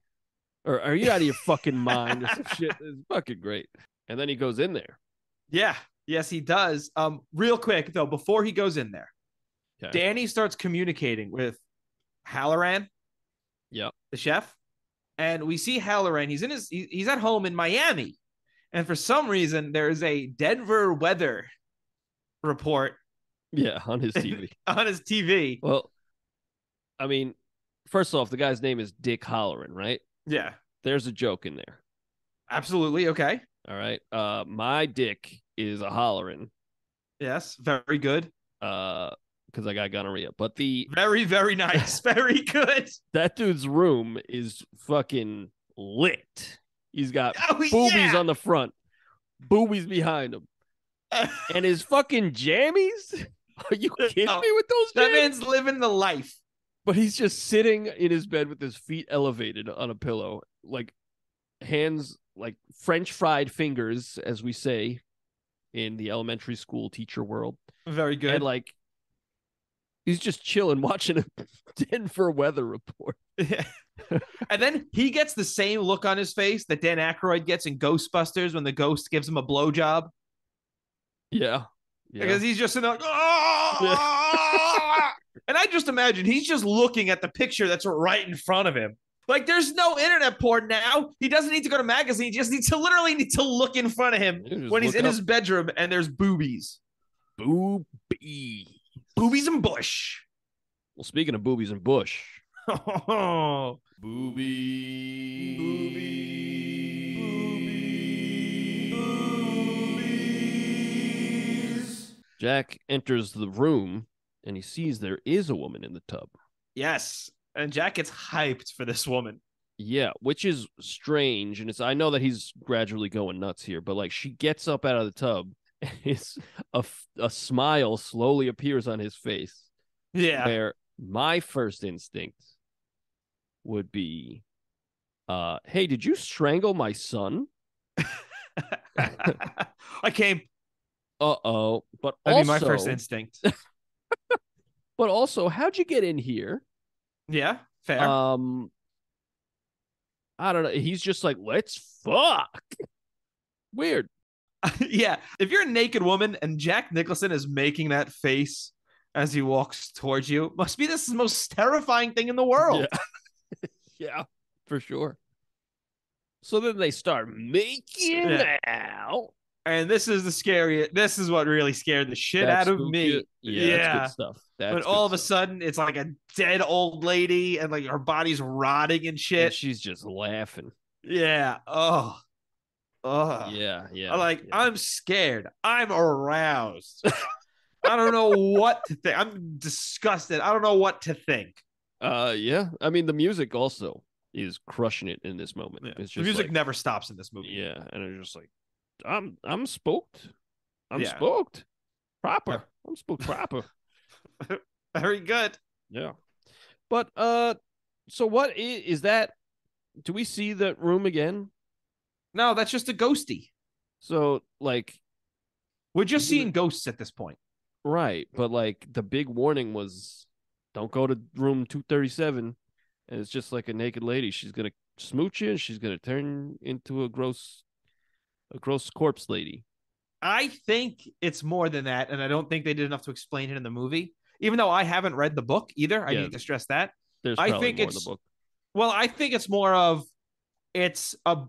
Or are you out of your fucking mind? Or some shit. It's fucking great. And then he goes in there. Yeah. Yes, he does. Real quick, though, before he goes in there, okay. Danny starts communicating with Halloran, the chef. And we see Halloran. He's at home in Miami. And for some reason, there is a Denver weather report. Yeah, on his TV. On his TV. Well, I mean, first off, the guy's name is Dick Halloran, right? Yeah. There's a joke in there. Absolutely. Okay. All right. My dick is a Halloran. Yes. Very good. Because I got gonorrhea. But the very, very nice. Very good. That dude's room is fucking lit. He's got boobies on the front, boobies behind him. And his fucking jammies? Are you kidding me with those jammies? That man's living the life. But he's just sitting in his bed with his feet elevated on a pillow, like hands, like French fried fingers, as we say in the elementary school teacher world. Very good. And like, he's just chilling, watching a Denver weather report. Yeah. And then he gets the same look on his face that Dan Aykroyd gets in Ghostbusters when the ghost gives him a blowjob. Yeah. Because he's just sitting there, oh! And I just imagine he's just looking at the picture that's right in front of him. Like, there's no internet porn now. He doesn't need to go to magazine. He just needs to look in front of him when he's in his bedroom and there's boobies. Boobies. Boobies and bush. Well, speaking of boobies and bush. Boobies. Jack enters the room and he sees there is a woman in the tub. Yes. And Jack gets hyped for this woman. Yeah, which is strange. And I know that he's gradually going nuts here, but like she gets up out of the tub and it's a smile slowly appears on his face. Yeah. Where my first instinct would be, hey, did you strangle my son? I came. Uh-oh. But That'd also, be my first instinct. But also, how'd you get in here? Yeah, fair. I don't know. He's just like, let's fuck. Weird. Yeah. If you're a naked woman and Jack Nicholson is making that face as he walks towards you, must be the most terrifying thing in the world. Yeah. Yeah, for sure. So then they start making out. And this is the scariest. This is what really scared the shit out of me. Yeah, that's good stuff. But all of a sudden, it's like a dead old lady, and like her body's rotting and shit. And she's just laughing. Yeah. Oh. Yeah. I'm scared. I'm aroused. I don't know what to think. I'm disgusted. I don't know what to think. Yeah. I mean, the music also is crushing it in this moment. Yeah. It's just the music never stops in this movie. Yeah, and it's just like, I'm spooked. I'm spooked. Proper. I'm spooked proper. Very good. Yeah. But so what is that? Do we see that room again? No, that's just a ghosty. So like we're just seeing ghosts at this point. Right. But like the big warning was don't go to room 237. And it's just like a naked lady. She's gonna smooch you and she's gonna turn into a gross corpse lady. I think it's more than that, and I don't think they did enough to explain it in the movie. Even though I haven't read the book either, I need to stress that. I think more in the book. Well, I think it's more of it's a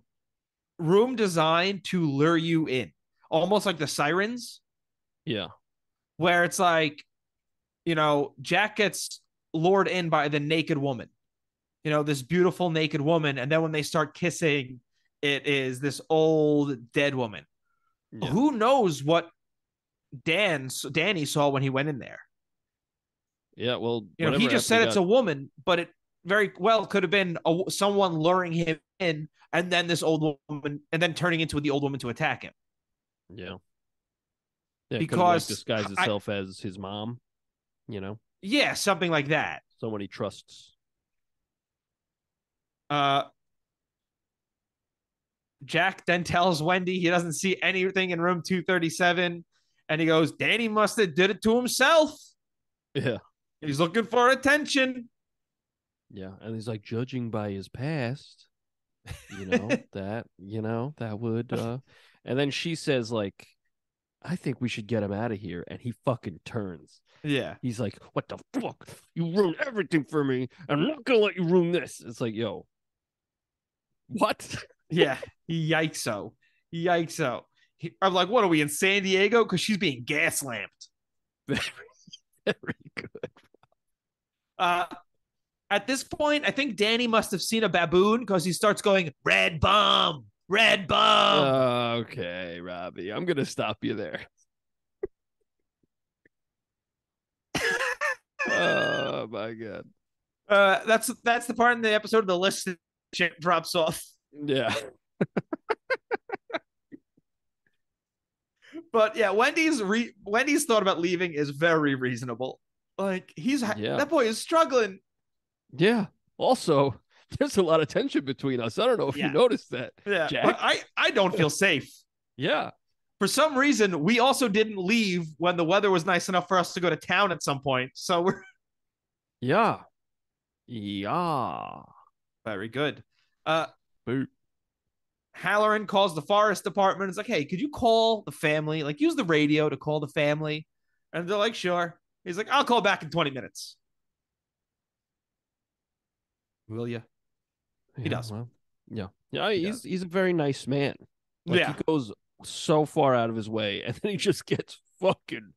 room designed to lure you in, almost like the Sirens. Yeah, where it's like, Jack gets lured in by the naked woman. This beautiful naked woman, and then when they start kissing, it is this old dead woman. Yeah. Who knows what Danny saw when he went in there? Yeah, well, He whatever just Anthony said it's got. a woman, but it very well could have been someone luring him in, and then this old woman, and then turning into the old woman to attack him. Yeah. Yeah, it could have like Because disguised itself as his mom, yeah, something like that. someone he trusts. Uh, Jack then tells Wendy he doesn't see anything in room 237, and he goes, "Danny must have did it to himself. Yeah. He's looking for attention." Yeah. And he's like, judging by his past, that would and then she says, like, I think we should get him out of here. And he fucking turns. Yeah. He's like, what the fuck? You ruined everything for me. I'm not gonna let you ruin this. It's like, yo, what? Yeah. Yikes-o. Yikes-o. I'm like, what are we in San Diego? Because she's being gas-lamped. Very, very good. At this point, I think Danny must have seen a baboon because he starts going, "Red bomb, red bomb." Okay, Robbie, I'm gonna stop you there. Oh my god. That's the part in the episode of the list that shit drops off. Yeah. But yeah, Wendy's thought about leaving is very reasonable. Like that boy is struggling. Yeah. Also, there's a lot of tension between us. I don't know if you noticed that. Yeah, Jack. but I don't feel safe. Yeah. For some reason, we also didn't leave when the weather was nice enough for us to go to town at some point. So we're Yeah. Yeah. very good. Boot. Halloran calls the forest department. It's like, hey, could you call the family? Like, use the radio to call the family. And they're like, sure. He's like, I'll call back in 20 minutes. Will you? He does. Well, yeah. Yeah, he's a very nice man. Like, Yeah. he goes so far out of his way, and then he just gets fucking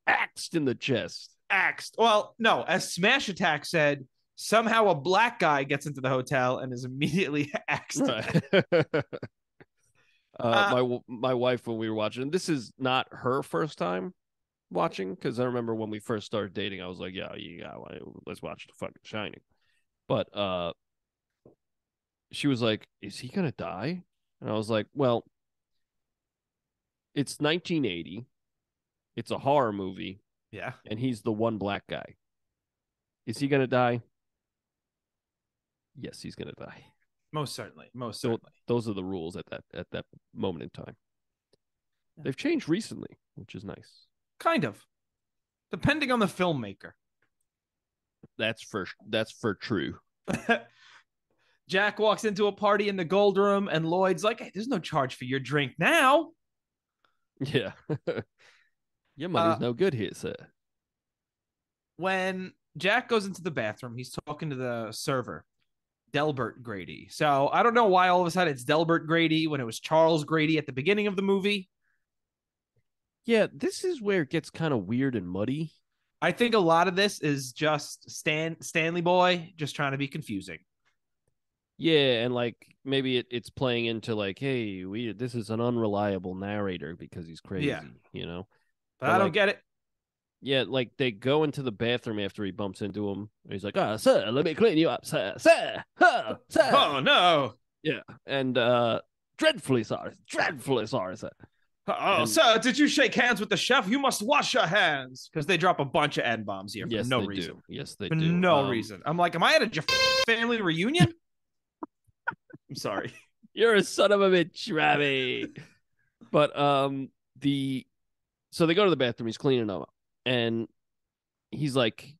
axed in the chest. Axed. Well, no, as Smash Attack said, somehow a black guy gets into the hotel and is immediately axed. Right. My wife, when we were watching, this is not her first time watching, because I remember when we first started dating, I was like, yeah, let's watch The fucking Shining. But she was like, is he gonna die? And I was like, well, it's 1980. It's a horror movie. Yeah. And he's the one black guy. Is he gonna die? Yes, he's gonna die. Most certainly. So those are the rules at that moment in time. Yeah. They've changed recently, which is nice. Kind of. Depending on the filmmaker. That's for true. Jack walks into a party in the gold room, and Lloyd's like, hey, there's no charge for your drink now. Yeah. Your money's no good here, sir. When Jack goes into the bathroom, he's talking to the server, Delbert Grady. So I don't know why all of a sudden it's Delbert Grady when it was Charles Grady at the beginning of the movie. Yeah, this is where it gets kind of weird and muddy. I think a lot of this is just Stanley Boy just trying to be confusing. Yeah, and like maybe it's playing into like, hey, this is an unreliable narrator because he's crazy, But I don't get it. Yeah, like they go into the bathroom after he bumps into him. And he's like, sir, let me clean you up, sir. Sir. Oh, no. Yeah, and dreadfully sorry, sir. Sir, did you shake hands with the chef? You must wash your hands. Because they drop a bunch of N-bombs here for no reason. Yes, they do. For do. no reason. I'm like, am I at a family reunion? I'm sorry. You're a son of a bitch, Robbie. But so they go to the bathroom. He's cleaning up, and he's like,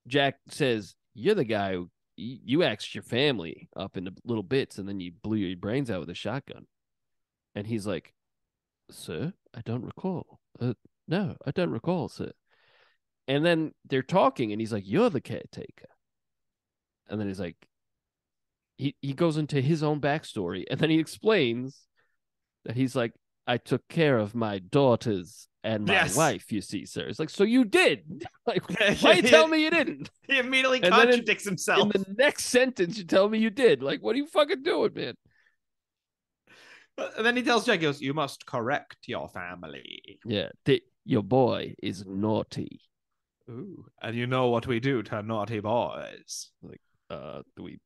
Jack says, "You're the guy who you axed your family up into little bits, and then you blew your brains out with a shotgun." And he's like, "Sir, I don't recall. No, I don't recall, sir." And then they're talking, and he's like, "You're the caretaker." And then he's like, he goes into his own backstory, and then he explains that he's like, I took care of my daughters and my wife, you see, sir. It's like, so you did. Like, why you tell me you didn't? He immediately contradicts himself. In the next sentence, you tell me you did. Like, what are you fucking doing, man? And then he tells Jack, he goes, "You must correct your family." Yeah, your boy is naughty. Ooh, and you know what we do to naughty boys. Like, do we?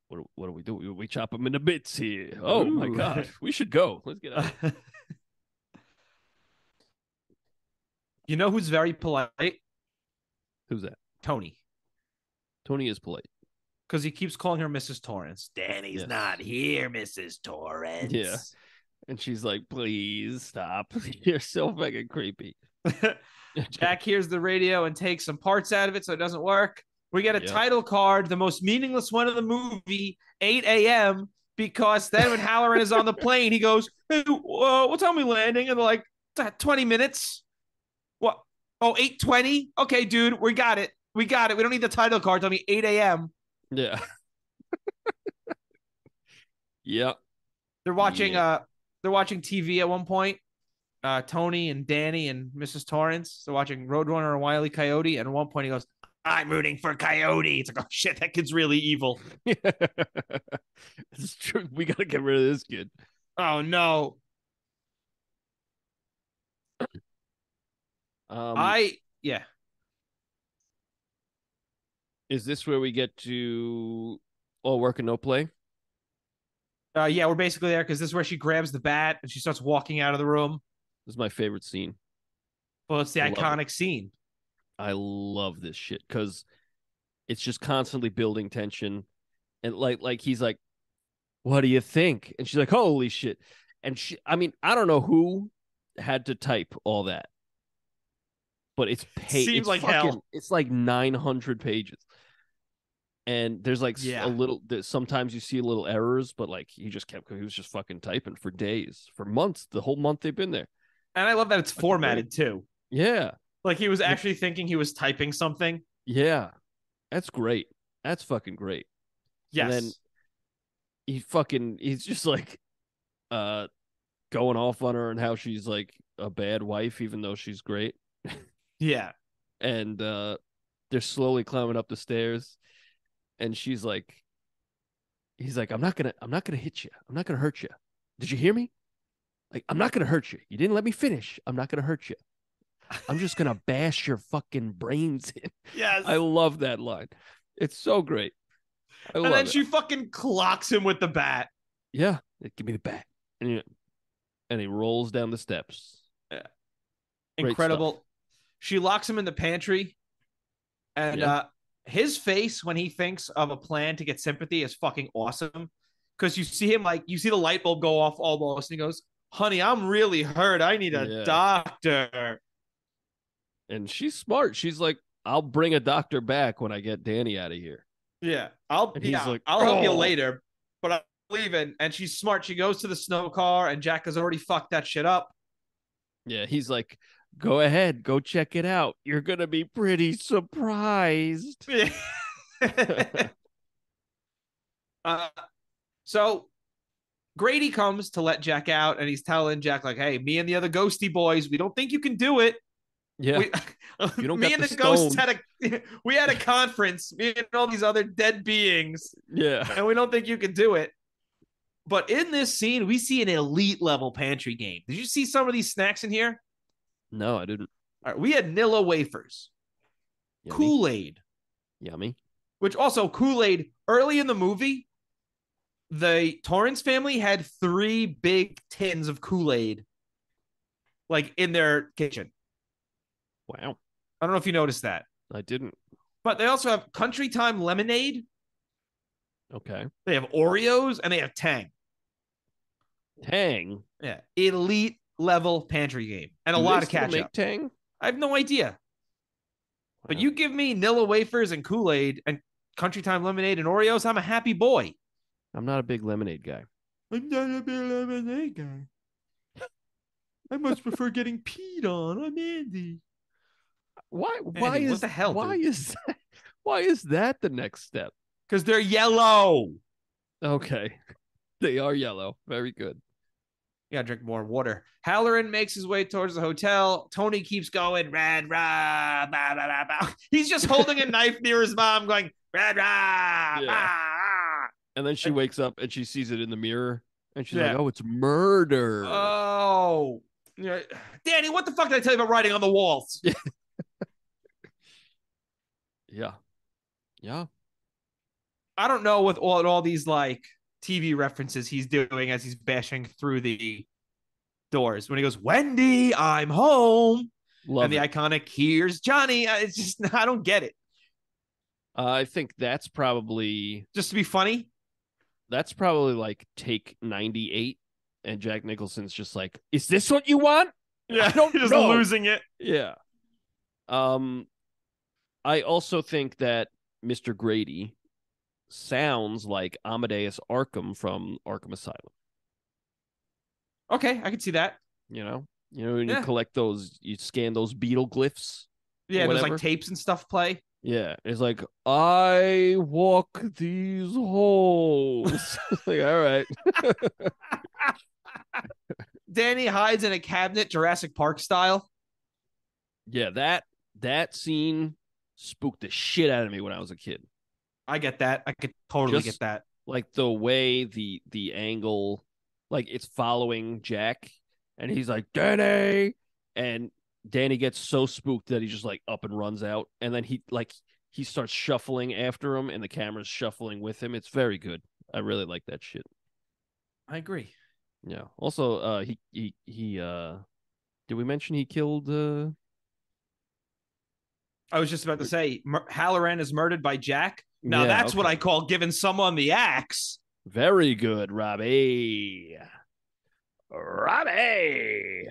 What do we do? We chop him into bits here. Oh my Ooh. god, we should go. Let's get out. You know who's very polite? Who's that? Tony. Tony is polite. Because he keeps calling her Mrs. Torrance. Danny's not here, Mrs. Torrance. Yeah. And she's like, please stop. You're so fucking creepy. Jack hears the radio and takes some parts out of it so it doesn't work. We get a title card, the most meaningless one of the movie, 8 a.m., because then when Halloran is on the plane, he goes, "Hey, what time are we landing?" And they're like, 20 minutes. What? Oh, 8:20? Okay, dude, we got it. We got it. We don't need the title card. Tell me 8 a.m. Yeah. Yeah. They're watching TV at one point. Tony and Danny and Mrs. Torrance. They're watching Roadrunner and Wile E. Coyote. And at one point he goes, "I'm rooting for Coyote." It's like, oh shit, that kid's really evil. It's true. We gotta get rid of this kid. Oh no. Yeah. Is this where we get to all work and no play? Yeah, we're basically there because this is where she grabs the bat and she starts walking out of the room. This is my favorite scene. Well, it's the iconic scene. I love this shit because it's just constantly building tension. And like he's like, "What do you think?" And she's like, "Holy shit." And I don't know who had to type all that. But Seems like hell. It's like 900 pages. And there's like a little, sometimes you see little errors, but like he was just fucking typing for days, for months, the whole month they've been there. And I love that it's formatted too. Yeah. Like he was actually thinking he was typing something. Yeah. That's great. That's fucking great. Yes. And then he's just like going off on her and how she's like a bad wife, even though she's great. Yeah. And they're slowly climbing up the stairs. And he's like, I'm not gonna hit you. I'm not gonna hurt you. Did you hear me? Like, I'm not gonna hurt you. You didn't let me finish. I'm not gonna hurt you. I'm just gonna bash your fucking brains in. Yes. I love that line. It's so great. And then she fucking clocks him with the bat. Yeah. Give me the bat. And he rolls down the steps. Yeah. Incredible. She locks him in the pantry. And his face when he thinks of a plan to get sympathy is fucking awesome. Because you see him you see the light bulb go off almost. And he goes, "Honey, I'm really hurt. I need a doctor." And she's smart. She's like, "I'll bring a doctor back when I get Danny out of here." Yeah. I'll help you later. But I'm leaving. And she's smart. She goes to the snow car and Jack has already fucked that shit up. Yeah, he's like, "Go ahead, go check it out. You're gonna be pretty surprised." So Grady comes to let Jack out, and he's telling Jack, like, "Hey, me and the other ghosty boys, we don't think you can do it." Yeah, you don't. Me and the ghosts had a conference. Me and all these other dead beings. Yeah, and we don't think you can do it. But in this scene, we see an elite level pantry game. Did you see some of these snacks in here? No, I didn't. All right, we had Nilla wafers, Yummy. Kool-Aid, Yummy. Which also Kool-Aid early in the movie, the Torrance family had 3 big tins of Kool-Aid, like in their kitchen. Wow. I don't know if you noticed that. I didn't. But they also have Country Time lemonade. Okay. They have Oreos and they have Tang. Tang. Yeah, elite level pantry game and a lot of ketchup. Tang? I have no idea. Wow. But you give me Nilla wafers and Kool-Aid and Country Time lemonade and Oreos, I'm a happy boy. I'm not a big lemonade guy. I'm not a big lemonade guy. I much prefer getting peed on. I'm Andy. Why Andy, is what the hell? Why is that the next step? Because they're yellow. Okay. They are yellow. Very good. You gotta drink more water. Halloran makes his way towards the hotel. Tony keeps going, "Red, rah, bah, bah, bah, bah." He's just holding a knife near his mom, going, "Red, rah, bah, bah." And then she wakes up and she sees it in the mirror, And she's like, "Oh, it's murder." Oh, yeah. Danny, what the fuck did I tell you about writing on the walls? Yeah. Yeah. I don't know with all these like TV references he's doing as he's bashing through the doors. When he goes, Wendy, I'm home. Love and the it. iconic, here's Johnny. It's just, I don't get it. I think that's probably Just to be funny. like take 98, and Jack Nicholson's just like, "Is this what you want?" Yeah, I don't just know. losing it. Yeah. I also think that Mr. Grady sounds like Amadeus Arkham from Arkham Asylum. Okay, I can see that. When you Yeah. collect those, you scan those beetle glyphs. Yeah, or there's whatever. like tapes and stuff play. Yeah, it's like, I walk these halls. Like, all right. Danny hides in a cabinet, Jurassic Park style. Yeah, that scene spooked the shit out of me when I was a kid. I get that. I could totally Just get that. like the way the angle, like it's following Jack, and he's like, Danny, and Danny gets so spooked that he just like up and runs out, and then he starts shuffling after him, and the camera's shuffling with him. It's very good. I really like that shit. I agree. Yeah. Also, he did we mention he killed? I was just about to say, Halloran is murdered by Jack. Now Yeah, that's what I call giving someone the axe. Very good, Robbie. Robbie.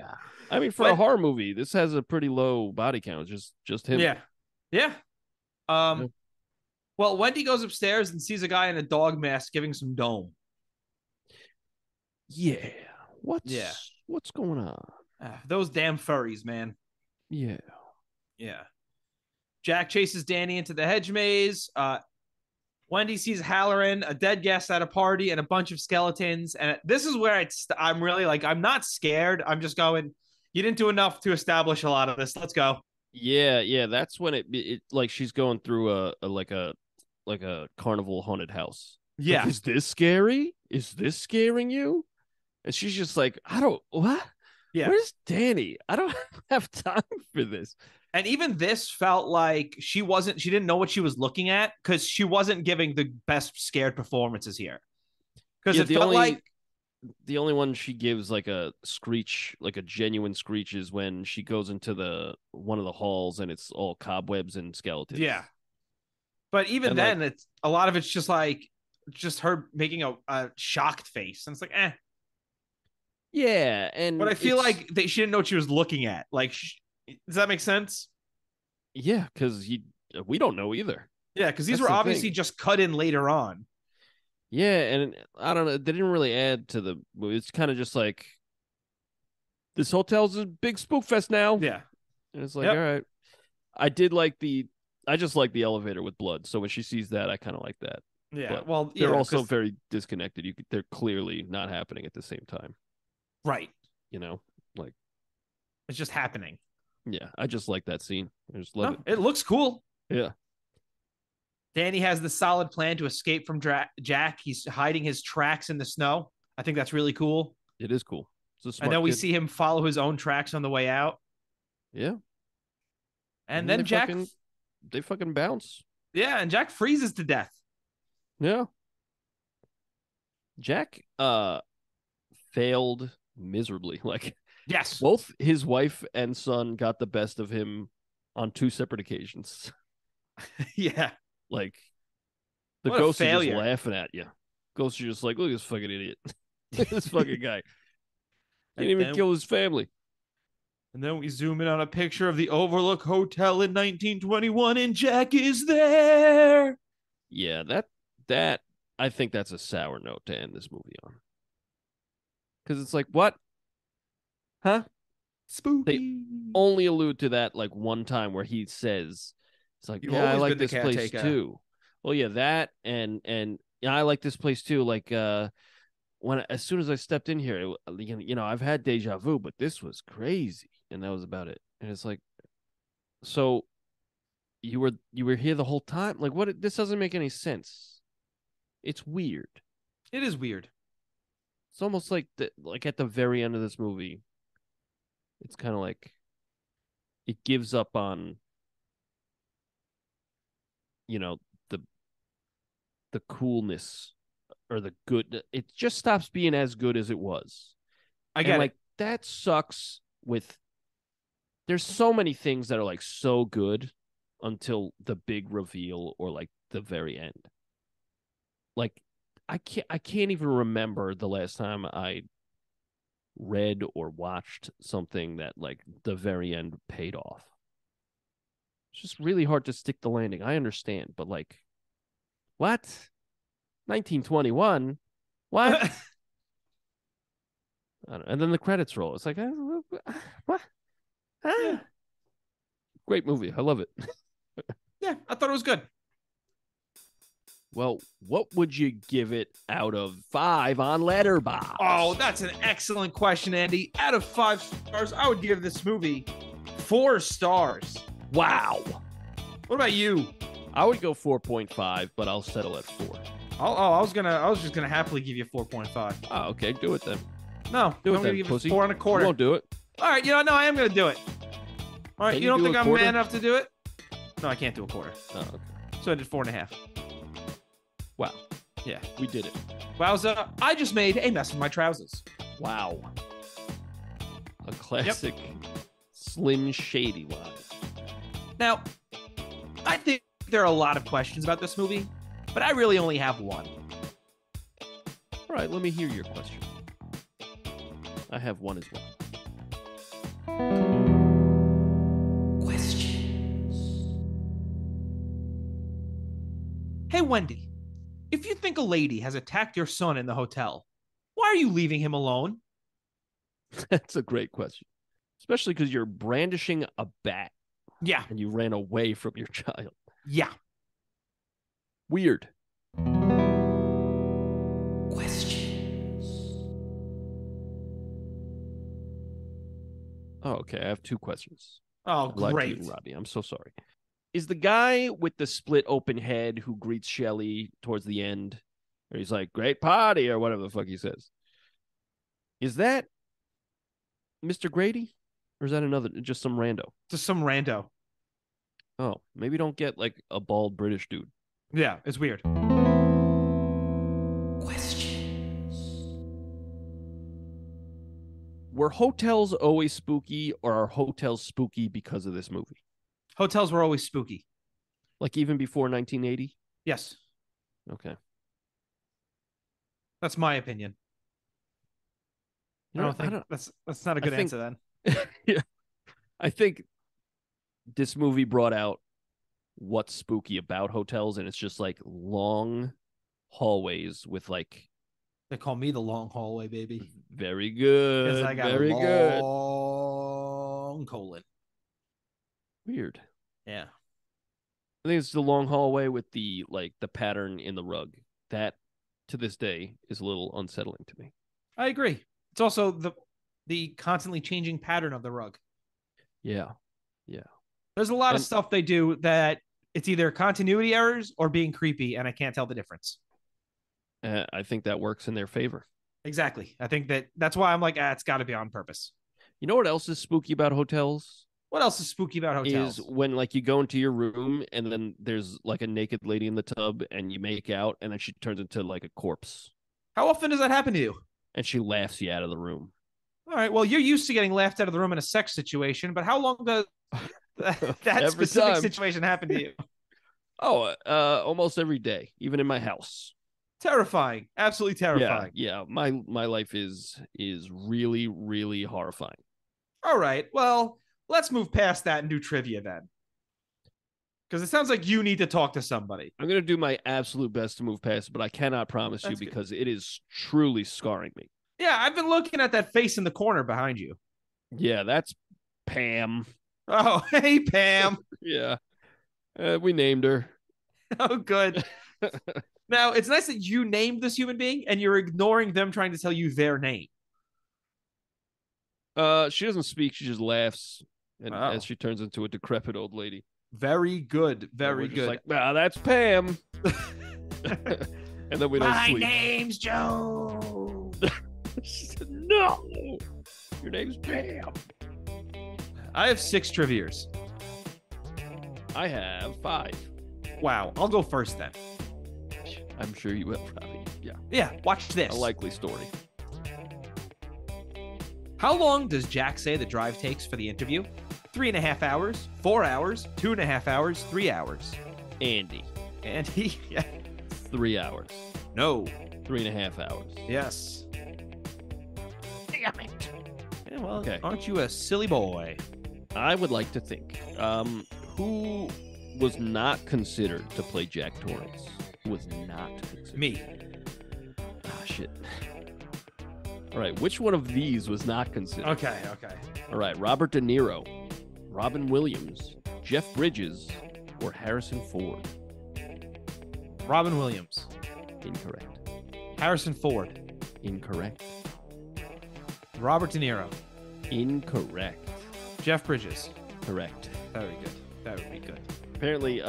I mean, for a horror movie, this has a pretty low body count. Just him. Yeah. Yeah. Well, Wendy goes upstairs and sees a guy in a dog mask giving some dome. Yeah. What's going on? Those damn furries, man. Yeah. Yeah. Jack chases Danny into the hedge maze. Wendy sees Halloran, a dead guest at a party, and a bunch of skeletons. And this is where I'm really like, I'm not scared. I'm just going, you didn't do enough to establish a lot of this. Let's go. Yeah. That's when it like she's going through a carnival haunted house. Yeah. Like, is this scary? Is this scaring you? And she's just like, what? Yeah. Where's Danny? I don't have time for this. And even this felt like she didn't know what she was looking at because she wasn't giving the best scared performances here. Because it felt like the only one she gives like a screech, like a genuine screech, is when she goes into one of the halls and it's all cobwebs and skeletons. Yeah. But even then, it's a lot of it's just her making a shocked face. And it's like, eh. Yeah. But I feel like she didn't know what she was looking at. Like, does that make sense? Yeah, because we don't know either. Yeah, because these were obviously just cut in later on. Yeah, and I don't know. They didn't really add to the movie. It's kind of just like, this hotel's a big spook fest now. Yeah. And it's like, all right. I just like the elevator with blood. So when she sees that, I kind of like that. Yeah. But well, they're also very disconnected. They're clearly not happening at the same time. Right. Like, it's just happening. Yeah, I just like that scene. I just love it. It looks cool. Yeah. Danny has the solid plan to escape from Jack. He's hiding his tracks in the snow. I think that's really cool. It is cool. And then we see him follow his own tracks on the way out. Yeah. And then Jack... they fucking bounce. Yeah, and Jack freezes to death. Yeah. Jack failed miserably. Like, yes, both his wife and son got the best of him on 2 separate occasions. Yeah. Like, the ghosts are just laughing at you. Ghosts are just like, look at this fucking idiot. This fucking guy. He didn't even kill his family. And then we zoom in on a picture of the Overlook Hotel in 1921, and Jack is there. Yeah, that I think that's a sour note to end this movie on. Because it's like, what? Huh? Spooky. They only allude to that like one time where he says, it's like, yeah, I like this place too. Well, yeah, that and yeah, I like this place too. Like, as soon as I stepped in here, I've had deja vu, but this was crazy. And that was about it. And it's like, so you were here the whole time? Like, what? This doesn't make any sense. It's weird. It is weird. It's almost like at the very end of this movie, it's kind of like it gives up on, the coolness or the good. It just stops being as good as it was. I get it. That sucks. There's so many things that are like so good until the big reveal or like the very end. Like I can't even remember the last time I read or watched something that like the very end paid off. It's just really hard to stick the landing. I understand, but like, what? 1921? What? I don't know. And then the credits roll. It's like, what? Yeah. Great movie. I love it. Yeah, I thought it was good. Well, what would you give it out of 5 on Letterboxd? Oh, that's an excellent question, Andy. Out of 5 stars, I would give this movie 4 stars. Wow. What about you? I would go 4.5, but I'll settle at 4. I was just gonna happily give you 4.5. Oh, okay, do it then. No, do it I'm then, gonna give pussy. it 4 1/4. You won't do it. All right, no, I am gonna do it. All right, Can you don't do think a I'm quarter? man enough to do it? No, I can't do a quarter. Oh, okay. So I did 4.5. Wow. Yeah, we did it. Wowza! I just made a mess of my trousers. Wow. A classic Slim Shady line. Now, I think there are a lot of questions about this movie, but I really only have one. All right, let me hear your question. I have one as well. Hey, Wendy, if you think a lady has attacked your son in the hotel, why are you leaving him alone? That's a great question, especially because you're brandishing a bat. Yeah. And you ran away from your child. Yeah. Weird. Questions. Oh, okay. I have 2 questions. Oh, great. You, Rodney. I'm so sorry. Is the guy with the split open head who greets Shelley towards the end, or he's like, great party, or whatever the fuck he says, is that Mr. Grady? Or is that just some rando? Just some rando. Oh, maybe don't get like a bald British dude. Yeah, it's weird. Questions. Were hotels always spooky, or are hotels spooky because of this movie? Hotels were always spooky. Like even before 1980? Yes. Okay. That's my opinion. I don't think that's not a good answer then. Yeah. I think this movie brought out what's spooky about hotels, and it's just like long hallways with like. They call me the long hallway, baby. Very good. Because I got very a long colon. Weird. Yeah. I think it's the long hallway with the pattern in the rug. That to this day is a little unsettling to me. I agree. It's also the constantly changing pattern of the rug. Yeah. Yeah. There's a lot of stuff they do that it's either continuity errors or being creepy, and I can't tell the difference. I think that works in their favor. Exactly. I think that's why I'm like, it's got to be on purpose. You know what else is spooky about hotels? What else is spooky about hotels? Is when like you go into your room and then there's like a naked lady in the tub and you make out and then she turns into like a corpse. How often does that happen to you? And she laughs you out of the room. All right. Well, you're used to getting laughed out of the room in a sex situation, but how long does that specific situation happen to you? Oh, almost every day, even in my house. Terrifying. Absolutely terrifying. Yeah. My life is really, really horrifying. All right. Well, let's move past that and do trivia then. Because it sounds like you need to talk to somebody. I'm going to do my absolute best to move past it, but I cannot promise you because it is truly scarring me. Yeah, I've been looking at that face in the corner behind you. Yeah, that's Pam. Oh, hey, Pam. Yeah. We named her. Oh, good. Now, it's nice that you named this human being and you're ignoring them trying to tell you their name. She doesn't speak. She just laughs as she turns into a decrepit old lady. Very good. Very good. Like, that's Pam. And then we don't sleep. My name's Joe. She said, no, your name's Pam. I have 6 trivias. I have 5. Wow, I'll go first then. I'm sure you will probably. Yeah. Yeah, watch this. A likely story. How long does Jack say the drive takes for the interview? 3.5 hours, 4 hours, 2.5 hours, 3 hours. Andy. And he, yeah. 3 hours. No. 3.5 hours. Yes. Damn it. Yeah, well, Okay. Aren't you a silly boy? I would like to think. Who was not considered to play Jack Torrance? Who was not considered? Me. Ah, shit. All right, which one of these was not considered? Okay. All right, Robert De Niro, Robin Williams, Jeff Bridges, or Harrison Ford? Robin Williams. Incorrect. Harrison Ford. Incorrect. Robert De Niro. Incorrect. Jeff Bridges. Correct. Very good. That would be good. Apparently,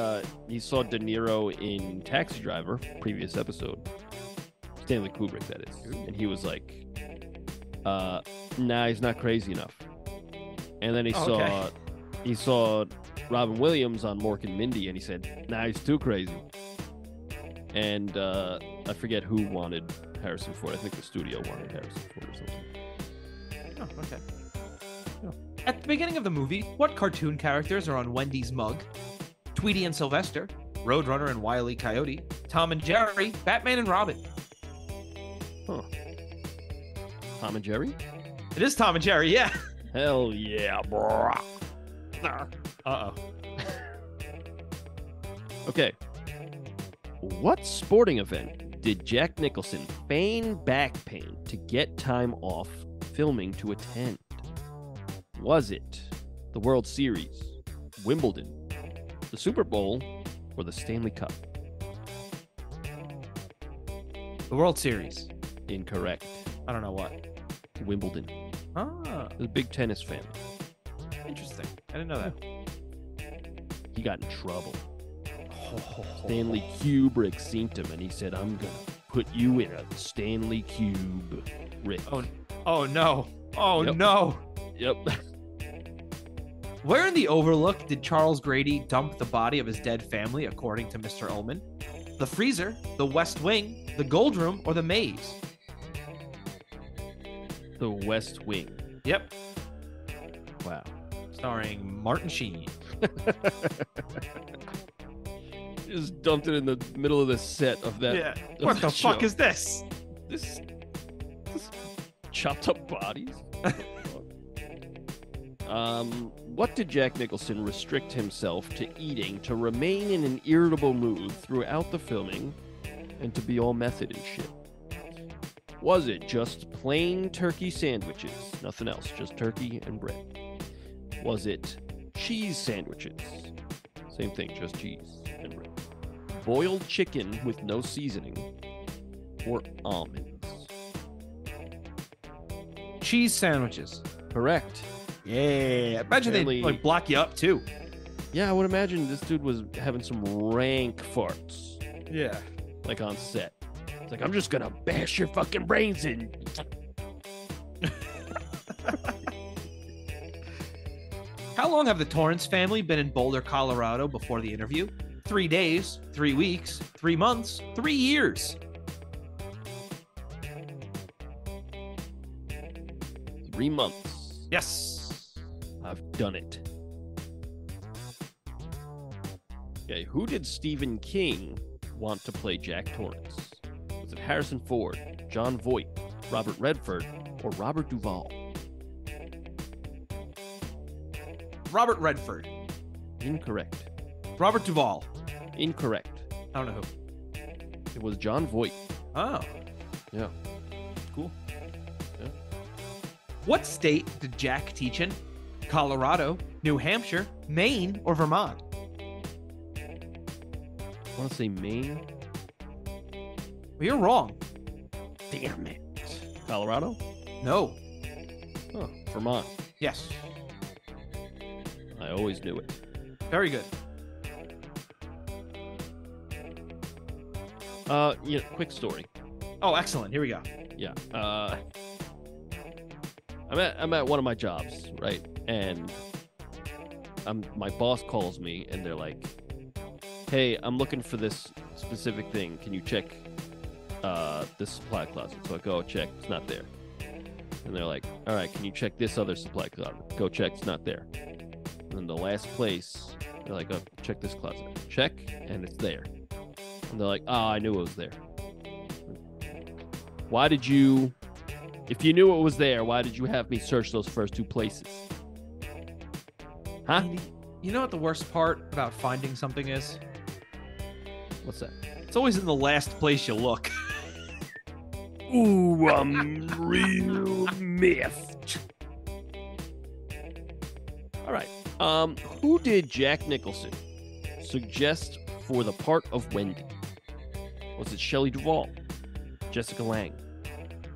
you saw De Niro in Taxi Driver, previous episode. Stanley Kubrick, that is. And he was like, nah, he's not crazy enough. And then he saw Robin Williams on Mork and Mindy, and he said, nah, he's too crazy. And I forget who wanted Harrison Ford. I think the studio wanted Harrison Ford or something. Oh, okay. At the beginning of the movie, what cartoon characters are on Wendy's mug? Tweety and Sylvester, Roadrunner and Wile E. Coyote, Tom and Jerry, Batman and Robin. Huh. Tom and Jerry? It is Tom and Jerry, yeah. Hell yeah, bro. Uh-oh. Okay. What sporting event did Jack Nicholson feign back pain to get time off filming to attend? Was it the World Series, Wimbledon, the Super Bowl, or the Stanley Cup? The World Series. Incorrect. I don't know what. Wimbledon. Ah, He's a big tennis fan. interesting. I didn't know that. He got in trouble. Stanley Kubrick seen him, and he said, I'm going to put you in a Stanley Kubrick. Oh no. Oh, Yep. no. Yep. Where in the Overlook did Charles Grady dump the body of his dead family, according to Mr. Ullman? The freezer, the West Wing, the Gold Room, or the maze? The West Wing. Yep. Wow. Starring Martin Sheen. Just dumped it in the middle of the set of that. Yeah. of What that the fuck show. is this? This chopped up bodies? What did Jack Nicholson restrict himself to eating to remain in an irritable mood throughout the filming and to be all method and shit? Was it just plain turkey sandwiches? Nothing else, just turkey and bread. Was it cheese sandwiches? Same thing, just cheese and bread. Boiled chicken with no seasoning, or almonds? Cheese sandwiches. Correct. Yeah. Imagine Apparently- they like block you up too. Yeah, I would imagine this dude was having some rank farts, Yeah. like on set. It's like, I'm just gonna bash your fucking brains in. How long have the Torrance family been in Boulder, Colorado before the interview? 3 days, 3 weeks, 3 months, 3 years. 3 months. Yes. I've done it. Okay, who did Stephen King want to play Jack Torrance? Was it Harrison Ford, John Voight, Robert Redford, or Robert Duvall? Robert Redford. Incorrect. Robert Duvall. Incorrect. I don't know who. It was John Voight. Oh. Yeah. Cool. Yeah. What state did Jack teach in? Colorado, New Hampshire, Maine, or Vermont? I want to say Maine. Well, you're wrong. Damn it. Colorado? No. Oh, Vermont. Yes. I always knew it. Very good. Quick story. Oh, excellent. Here we go. Yeah. I'm at one of my jobs, right? And my boss calls me and they're like, "Hey, I'm looking for this specific thing. Can you check this supply closet?" So I go check, it's not there. And they're like, "All right, can you check this other supply closet?" Go check, it's not there. And then the last place, they're like, "Oh, check this closet." Check, and it's there. And they're like, "Oh, I knew it was there." Why did you, if you knew it was there, why did you have me search those first two places? Huh? You know what the worst part about finding something is? What's that? It's always in the last place you look. Ooh, real myth. All right. Who did Jack Nicholson suggest for the part of Wendy? Was it Shelley Duvall, Jessica Lange,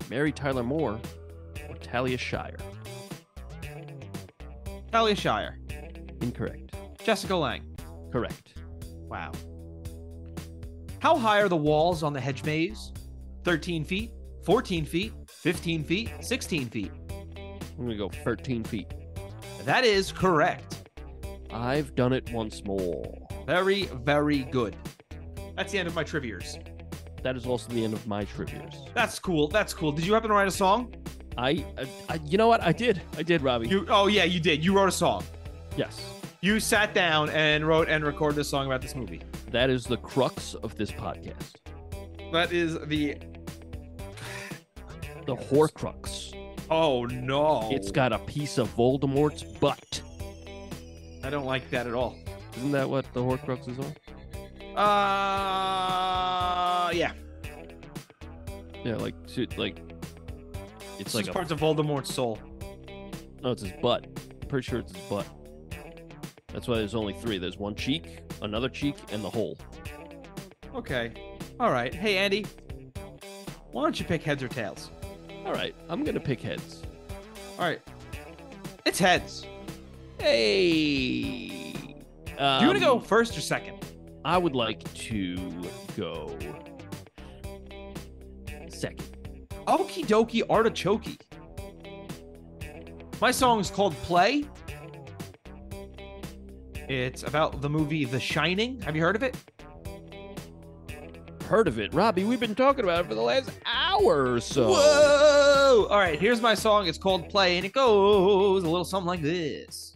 Mary Tyler Moore, or Talia Shire? Talia Shire. Incorrect. Jessica Lange. Correct. Wow. How high are the walls on the hedge maze? 13 feet, 14 feet, 15 feet, 16 feet. I'm going to go 13 feet. That is correct. I've done it once more. Very, very good. That's the end of my trivias. That is also the end of my trivias. That's cool. That's cool. Did you happen to write a song? I you know what? I did, Robbie. Oh, yeah, you did. You wrote a song. Yes. You sat down and wrote and recorded a song about this movie. That is the crux of this podcast. That is the Horcrux. Oh, no. It's got a piece of Voldemort's butt. I don't like that at all. Isn't that what the Horcrux is on? Yeah. Yeah, like it's like parts of Voldemort's soul. No, it's his butt. I'm pretty sure it's his butt. That's why there's only 3. There's one cheek, another cheek, and the hole. Okay. All right. Hey, Andy. Why don't you pick heads or tails? All right. I'm going to pick heads. All right. It's heads. Hey. Do you want to go first or second? I would like to go second. Okie dokie artichoke. My song is called Play. It's about the movie The Shining. Have you heard of it? Heard of it. Robbie, we've been talking about it for the last hour or so. Whoa! All right, here's my song. It's called Play, and it goes a little something like this.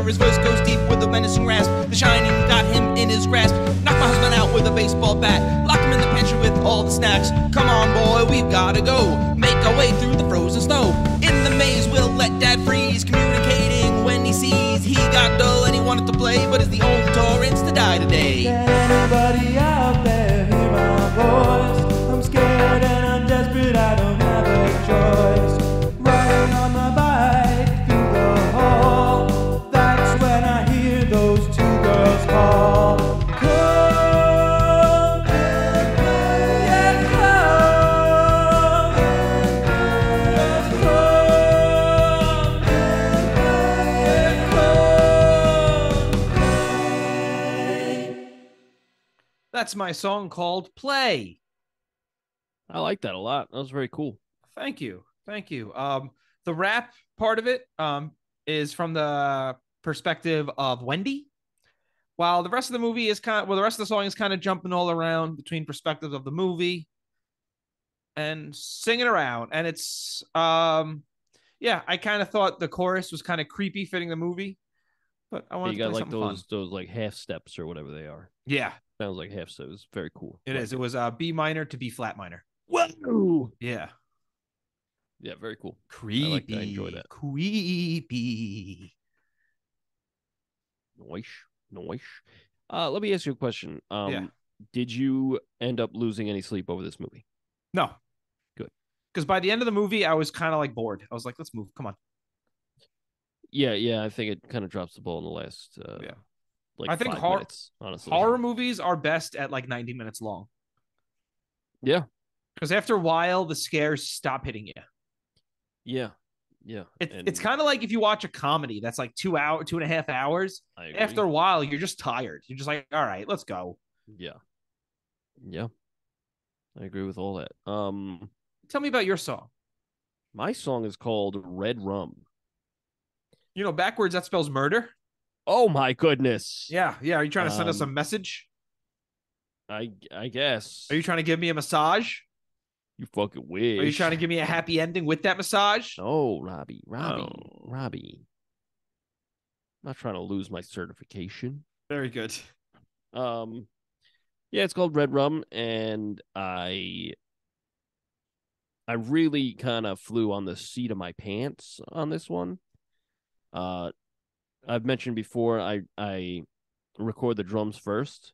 His voice goes deep with a menacing rasp. The Shining got him in his grasp. Knocked my husband out with a baseball bat. Locked him in the pantry with all the snacks. Come on, boy, we've gotta go. Make our way through the frozen snow. In the maze, we'll let Dad freeze. Communicating when he he sees. He got dull and he wanted to play, but is the only Torrance to die today. Can anybody out there hear my voice? I'm scared and I'm desperate, I don't have a choice. Riding on my bike through the hall, that's when I hear those two girls call. Come and play, yeah, come. Yes, come and play, yeah, come play. That's my song called Play. I like that a lot. That was very cool. Thank you. The rap part of it is from the perspective of Wendy, while the rest of the movie is the rest of the song is kind of jumping all around between perspectives of the movie and singing around. And it's I kind of thought the chorus was kind of creepy fitting the movie, but I wanted You to got play like something those like half steps or whatever they are. Yeah, Sounds like half steps. It was very cool. it is. It was B minor to B flat minor. Whoa! Yeah. Yeah, very cool. Creepy. I enjoy that. Creepy. Noise. Let me ask you a question. Yeah. Did you end up losing any sleep over this movie? No. Good. Because by the end of the movie, I was kind of like bored. I was like, let's move. Come on. Yeah. I think it kind of drops the ball in the last. Like I think 5 minutes, honestly. Horror movies are best at like 90 minutes long. Yeah. Because after a while, the scares stop hitting you. Yeah. It's kind of like if you watch a comedy that's like 2.5 hours. After a while, you're just tired. You're just like, all right, let's go. Yeah. I agree with all that. Tell me about your song. My song is called REDRUM. You know, backwards, that spells murder. Oh my goodness. Yeah. Are you trying to send us a message? I guess. Are you trying to give me a massage? You fucking wish. Are you trying to give me a happy ending with that massage? Oh, Robbie. Oh. I'm not trying to lose my certification. Very good. Yeah, it's called REDRUM, and I really kind of flew on the seat of my pants on this one. I've mentioned before I record the drums first,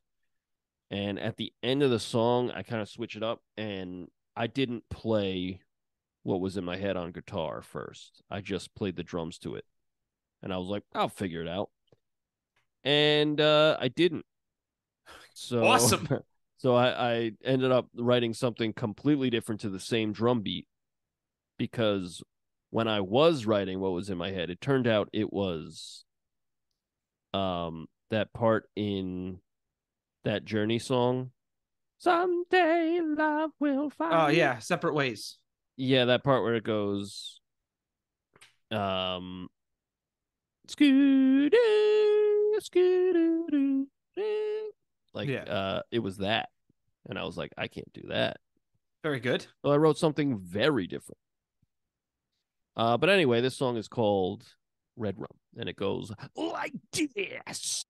and at the end of the song I kind of switch it up, and I didn't play what was in my head on guitar first. I just played the drums to it, and I was like, I'll figure it out, and I didn't. So awesome. So I ended up writing something completely different to the same drum beat, because when I was writing what was in my head, it turned out it was that part in that Journey song, Someday Love Will Find. Oh yeah, Separate Ways. Yeah, that part where it goes Scoo-doo, scoo-doo-doo, like it was that, and I was like, I can't do that. Very good. So I wrote something very different. But anyway, this song is called REDRUM, and it goes like this.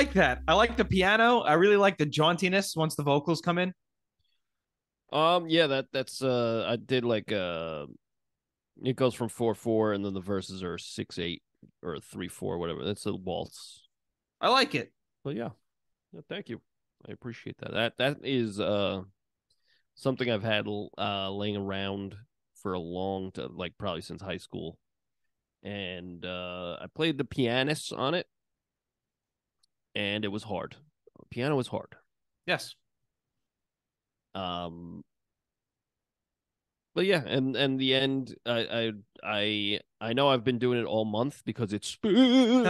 like that. I like the piano. I really like the jauntiness once the vocals come in. Yeah, that's I did like it goes from 4/4 and then the verses are 6/8 or 3/4, whatever. That's a waltz. I like it. Well, yeah. Thank you. I appreciate that. That is something I've had laying around for a long time, like probably since high school. And I played the pianist on it, and it was hard. Piano was hard. Yes. But yeah, and the end, I know I've been doing it all month because it's spooky.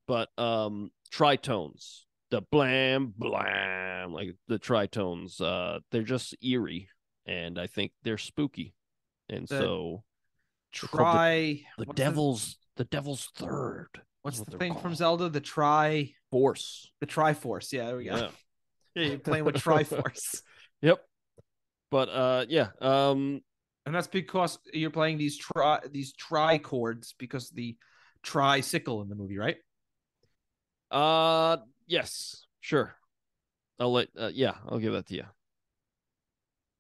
But tritones, the blam blam, like the tritones, they're just eerie, and I think they're spooky, and so the devil's third. What's the thing from Zelda? The Triforce. The Triforce. Yeah, there we go. Yeah, you're playing with Triforce. Yep. But yeah. And that's because you're playing these tri chords because the tricycle in the movie, right? Yes, sure. I'll give that to you.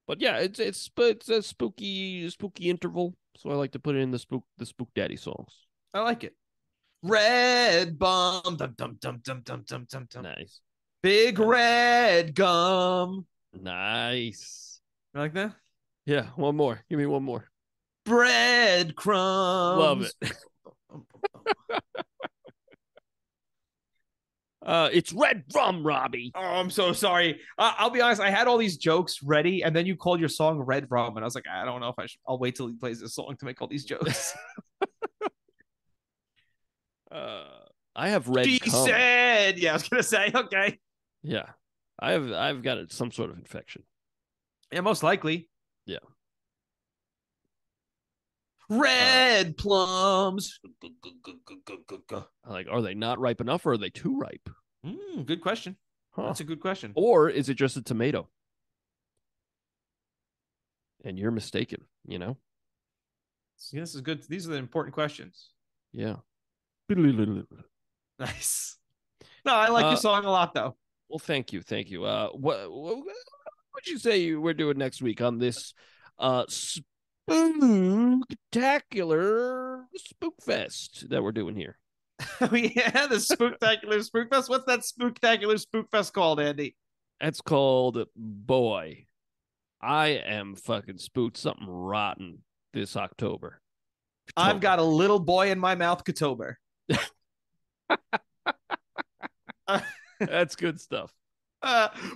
But yeah, it's a spooky interval, so I like to put it in the spook daddy songs. I like it. Red bum dum dum dum dum dum dum dum dum. Nice. Big red gum. Nice. You like that? Yeah, one more. Give me one more. Bread crumbs. Love it. It's REDRUM, Robbie. Oh, I'm so sorry. I'll be honest. I had all these jokes ready, and then you called your song REDRUM, and I was like, I don't know if I should. I'll wait till he plays this song to make all these jokes. I have red. She said, "Yeah, I was gonna say, okay." Yeah, I've got some sort of infection. Yeah, most likely. Yeah. Red plums. Like, are they not ripe enough, or are they too ripe? Good question. Huh. That's a good question. Or is it just a tomato? And you're mistaken, you know? See, this is good. These are the important questions. Yeah. Nice. No, I like your song a lot, though. Well, thank you. What would you say we're doing next week on this spooktacular spook fest that we're doing here? Yeah, the spooktacular spook fest. What's that spooktacular spook fest called, Andy? That's called, boy, I am fucking spooked something rotten this October. I've got a little boy in my mouth, October. That's good stuff.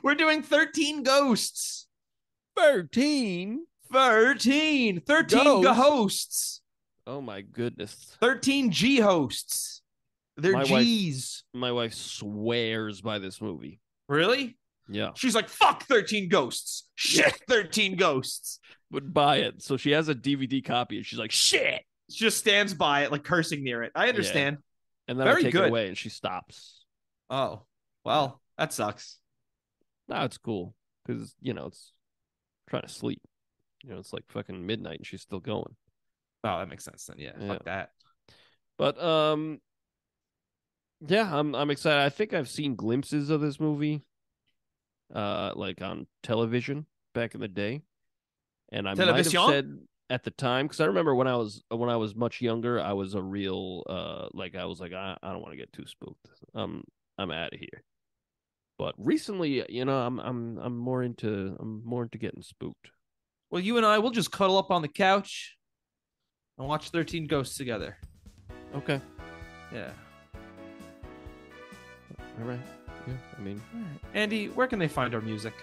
We're doing 13 ghosts. 13 hosts. Oh my goodness. 13 G hosts. They're G's. My wife swears by this movie. Really? Yeah. She's like, fuck 13 ghosts. Shit, 13 ghosts. Would buy it. So she has a DVD copy and she's like, shit. She just stands by it, like cursing near it. I understand. Yeah. And then I take it away and she stops. Oh, well, that sucks. No, it's cool. Because, it's trying to sleep. It's like fucking midnight and she's still going. Oh, that makes sense then. Yeah. Fuck that. But, yeah, I'm excited. I think I've seen glimpses of this movie, like on television back in the day. And I might have said at the time, because I remember when I was much younger, I was a real I was like, I don't want to get too spooked. I'm out of here. But recently, I'm more into getting spooked. Well, you and I will just cuddle up on the couch and watch 13 Ghosts together. Okay. Yeah. All right. Yeah. I mean, Andy, where can they find our music?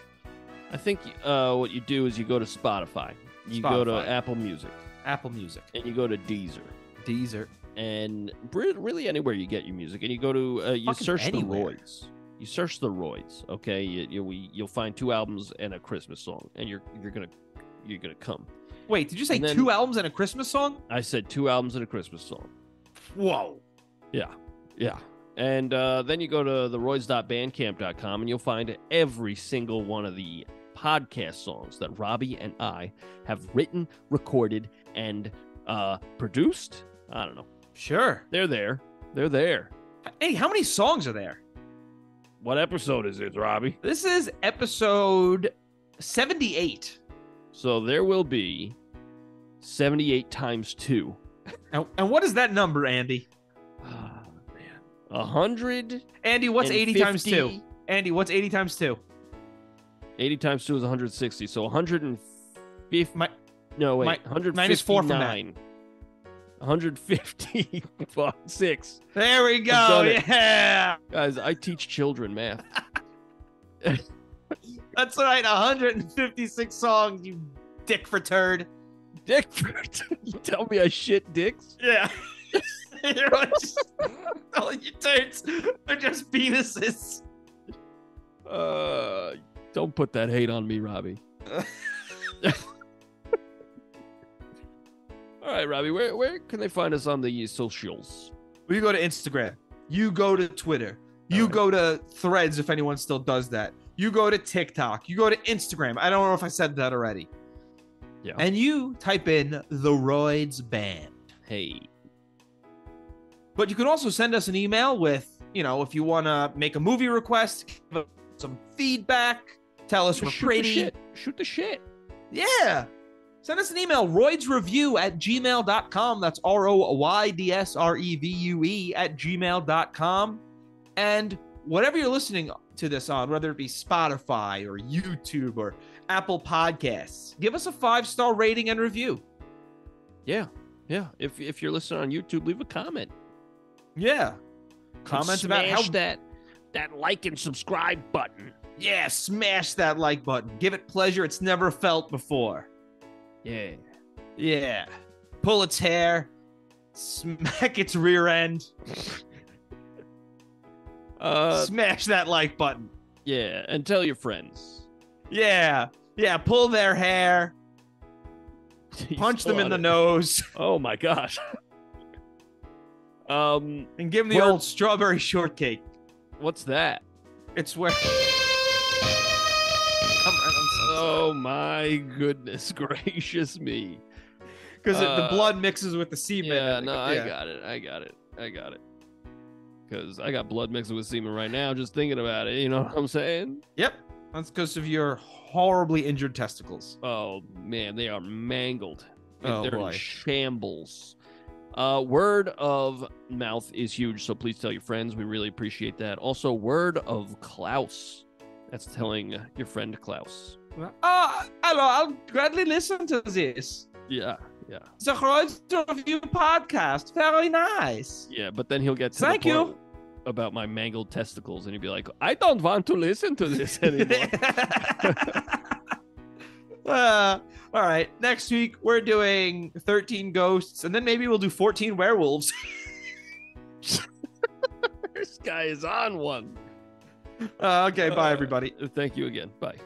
I think what you do is you go to Spotify. You go to Apple Music. And you go to Deezer. And really anywhere you get your music. And you go to, you search anywhere. You search the Royds, okay? You'll find 2 albums and a Christmas song. And you're gonna come. Wait, did you say 2 albums and a Christmas song? I said 2 albums and a Christmas song. Whoa. Yeah. And then you go to TheRoydsBandcamp.com and you'll find every single one of the podcast songs that Robbie and I have written, recorded, and produced. I don't know. Sure. They're there. Hey, how many songs are there? What episode is it, Robbie? This is episode 78. So there will be 78 times 2. And what is that number, Andy? Oh, man. 100. Andy, what's 80 times 2? Andy, what's 80 times 2? 80 times 2 is 160. So 150. No, wait. 159. Minus 4 from that. 156. There we go. Yeah. Guys, I teach children math. That's right. 156 songs, you dick for turd. Dick for You tell me I shit dicks? Yeah. All your turds are just penises. Don't put that hate on me, Robbie. All right, Robbie, where can they find us on the socials? You go to Instagram. You go to Twitter. You go to Threads if anyone still does that. You go to TikTok. You go to Instagram. I don't know if I said that already. Yeah. And you type in TheRoydsBand. Hey. But you can also send us an email with, if you want to make a movie request, give us some feedback, tell us we're pretty. Shoot the shit. Yeah. Send us an email, roydsreview@gmail.com. That's ROYDSREVUE@gmail.com. And whatever you're listening to this on, whether it be Spotify or YouTube or Apple Podcasts, give us a 5-star rating and review. Yeah. If you're listening on YouTube, leave a comment. Yeah. Comments about how that like and subscribe button. Yeah, smash that like button. Give it pleasure it's never felt before. Yeah. Pull its hair. Smack its rear end. Smash that like button. Yeah, and tell your friends. Yeah, pull their hair. Punch them in the nose. Oh my gosh. And give them the old strawberry shortcake. What's that? It's where... Oh my goodness gracious me. Because the blood mixes with the semen. Yeah, no, I got it. Because I got blood mixing with semen right now just thinking about it. You know what I'm saying? Yep. That's because of your horribly injured testicles. Oh, man, they are mangled. Oh, They're in shambles. Word of mouth is huge, so please tell your friends. We really appreciate that. Also, word of Klaus. That's telling your friend Klaus. Oh, hello, I'll gladly listen to this. Yeah. The Royds Review podcast. Very nice. Yeah, but then he'll get to Thank the point you. About my mangled testicles, and he'll be like, I don't want to listen to this anymore. All right, next week we're doing 13 ghosts, and then maybe we'll do 14 werewolves. This guy is on one. Okay, bye, everybody. Thank you again. Bye.